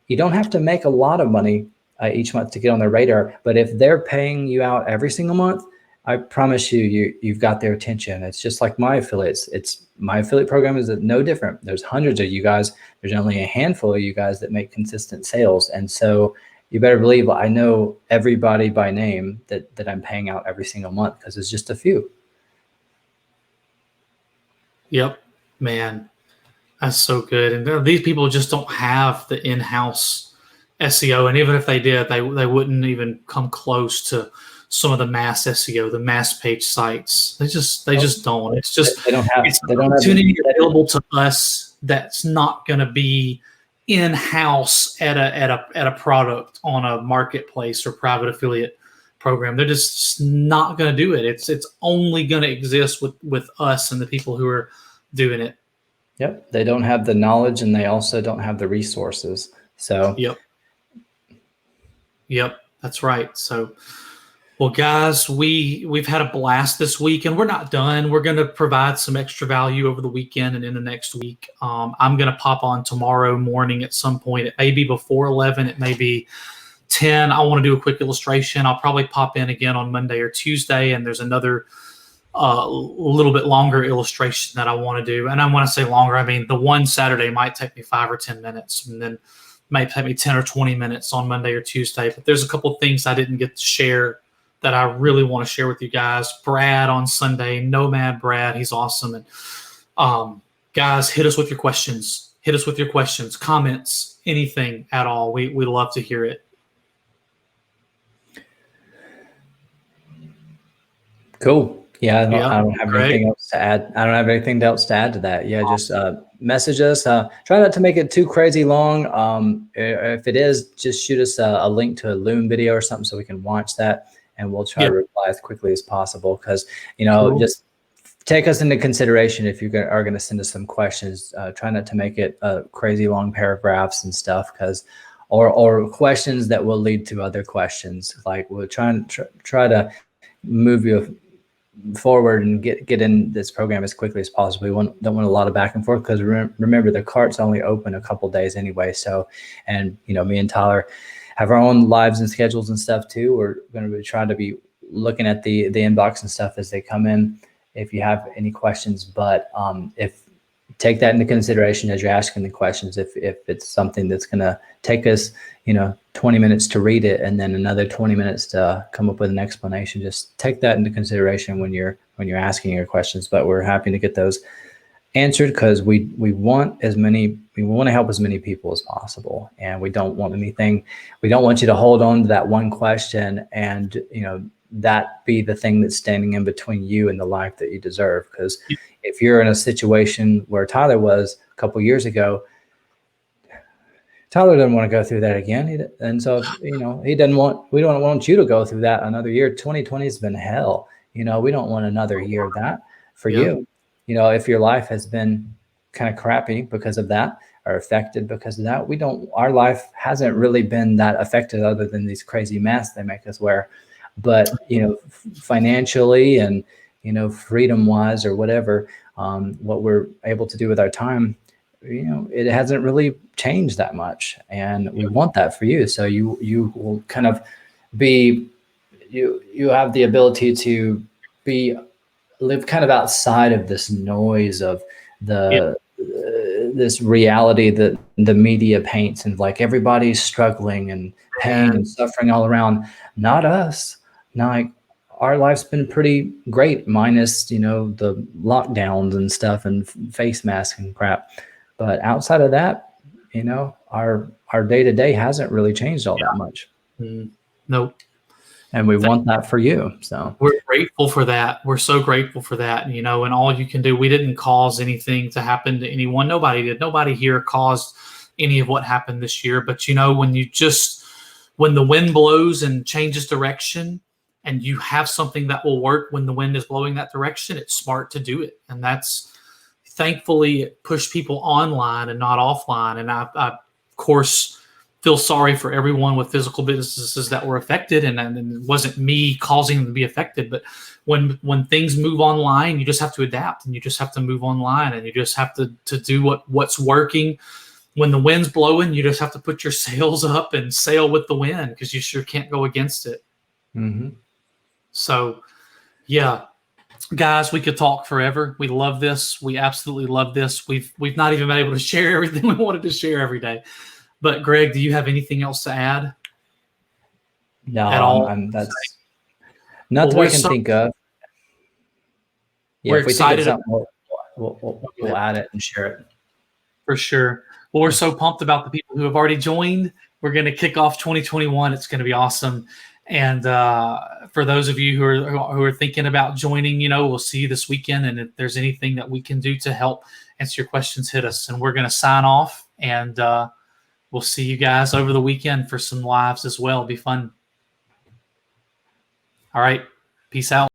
you don't have to make a lot of money each month to get on their radar. But if they're paying you out every single month, I promise you've got their attention. It's just like my affiliates. My affiliate program is no different. There's hundreds of you guys. There's only a handful of you guys that make consistent sales. And so you better believe I know everybody by name that I'm paying out every single month, because it's just a few. Yep, man, that's so good. And these people just don't have the in-house SEO, and even if they did, they wouldn't even come close to some of the mass SEO, the mass page sites. They just don't. It's just it's an opportunity available to us that's not going to be in-house at a product on a marketplace or private affiliate program. They're just not going to do it. It's only going to exist with us and the people who are doing it. Yep, they don't have the knowledge, and they also don't have the resources. So Yep, that's right. So, well, guys, we've had a blast this week, and we're not done. We're going to provide some extra value over the weekend and in the next week. I'm going to pop on tomorrow morning at some point. It may be before 11. It may be 10. I want to do a quick illustration. I'll probably pop in again on Monday or Tuesday, and there's another little bit longer illustration that I want to do. And I want to say longer, I mean, the one Saturday might take me 5 or 10 minutes, and then might take me 10 or 20 minutes on Monday or Tuesday. But there's a couple of things I didn't get to share that I really want to share with you guys. Brad on Sunday, Nomad Brad, he's awesome. And guys, hit us with your questions. Hit us with your questions, comments, anything at all. We love to hear it. Cool. Yeah, I don't have anything else to add. I don't have anything else to add to that. Yeah, just message us. Try not to make it too crazy long. If it is, just shoot us a link to a Loom video or something so we can watch that, and we'll try to reply as quickly as possible. Because just take us into consideration if you are going to send us some questions. Try not to make it crazy long paragraphs and stuff, because or questions that will lead to other questions. Like, we'll try to move you forward and get in this program as quickly as possible. We don't want a lot of back and forth, because remember, the cart's only open a couple days anyway. So, and me and Tyler have our own lives and schedules and stuff too. We're going to be trying to be looking at the inbox and stuff as they come in, if you have any questions. But if take that into consideration as you're asking the questions. If it's something that's going to take us 20 minutes to read it and then another 20 minutes to come up with an explanation, just take that into consideration when you're asking your questions. But we're happy to get those answered, because we want to help as many people as possible, and we don't want you to hold on to that one question and that be the thing that's standing in between you and the life that you deserve. Because if you're in a situation where Tyler was a couple years ago, Tyler doesn't want to go through that again. And so, we don't want you to go through that another year. 2020 has been hell. We don't want another year of that for you. If your life has been kind of crappy because of that, or affected because of that, our life hasn't really been that affected, other than these crazy masks they make us wear. But, financially and, freedom wise or whatever, what we're able to do with our time, it hasn't really changed that much, and we want that for you. So you will kind of be, you have the ability to live kind of outside of this noise of this reality that the media paints, and like everybody's struggling and pain and suffering all around. Not us. Like, our life's been pretty great, minus the lockdowns and stuff and face masks and crap. But outside of that, our day-to-day hasn't really changed all that much. Nope. And we want that for you. So we're grateful for that. We're so grateful for that. You know, and all you can do, we didn't cause anything to happen to anyone. Nobody did. Nobody here caused any of what happened this year. But, you know, when the wind blows and changes direction and you have something that will work when the wind is blowing that direction, it's smart to do it. And that's, thankfully, it pushed people online and not offline. And I of course, feel sorry for everyone with physical businesses that were affected, and it wasn't me causing them to be affected. But when things move online, you just have to adapt, and you just have to move online, and you just have to do what's working. When the wind's blowing, you just have to put your sails up and sail with the wind, because you sure can't go against it. Mm-hmm. So, yeah, guys, we could talk forever. We love this. We absolutely love this. We've not even been able to share everything we wanted to share every day. But Greg, do you have anything else to add? No, At all? that's not that I can think of. Yeah, We're if we think of excited. something, we'll add it and share it. For sure. Well, we're so pumped about the people who have already joined. We're going to kick off 2021. It's going to be awesome. And for those of you who are thinking about joining, you know, we'll see you this weekend. And if there's anything that we can do to help answer your questions, hit us. And we're going to sign off. And we'll see you guys over the weekend for some lives as well. It'll be fun. All right. Peace out.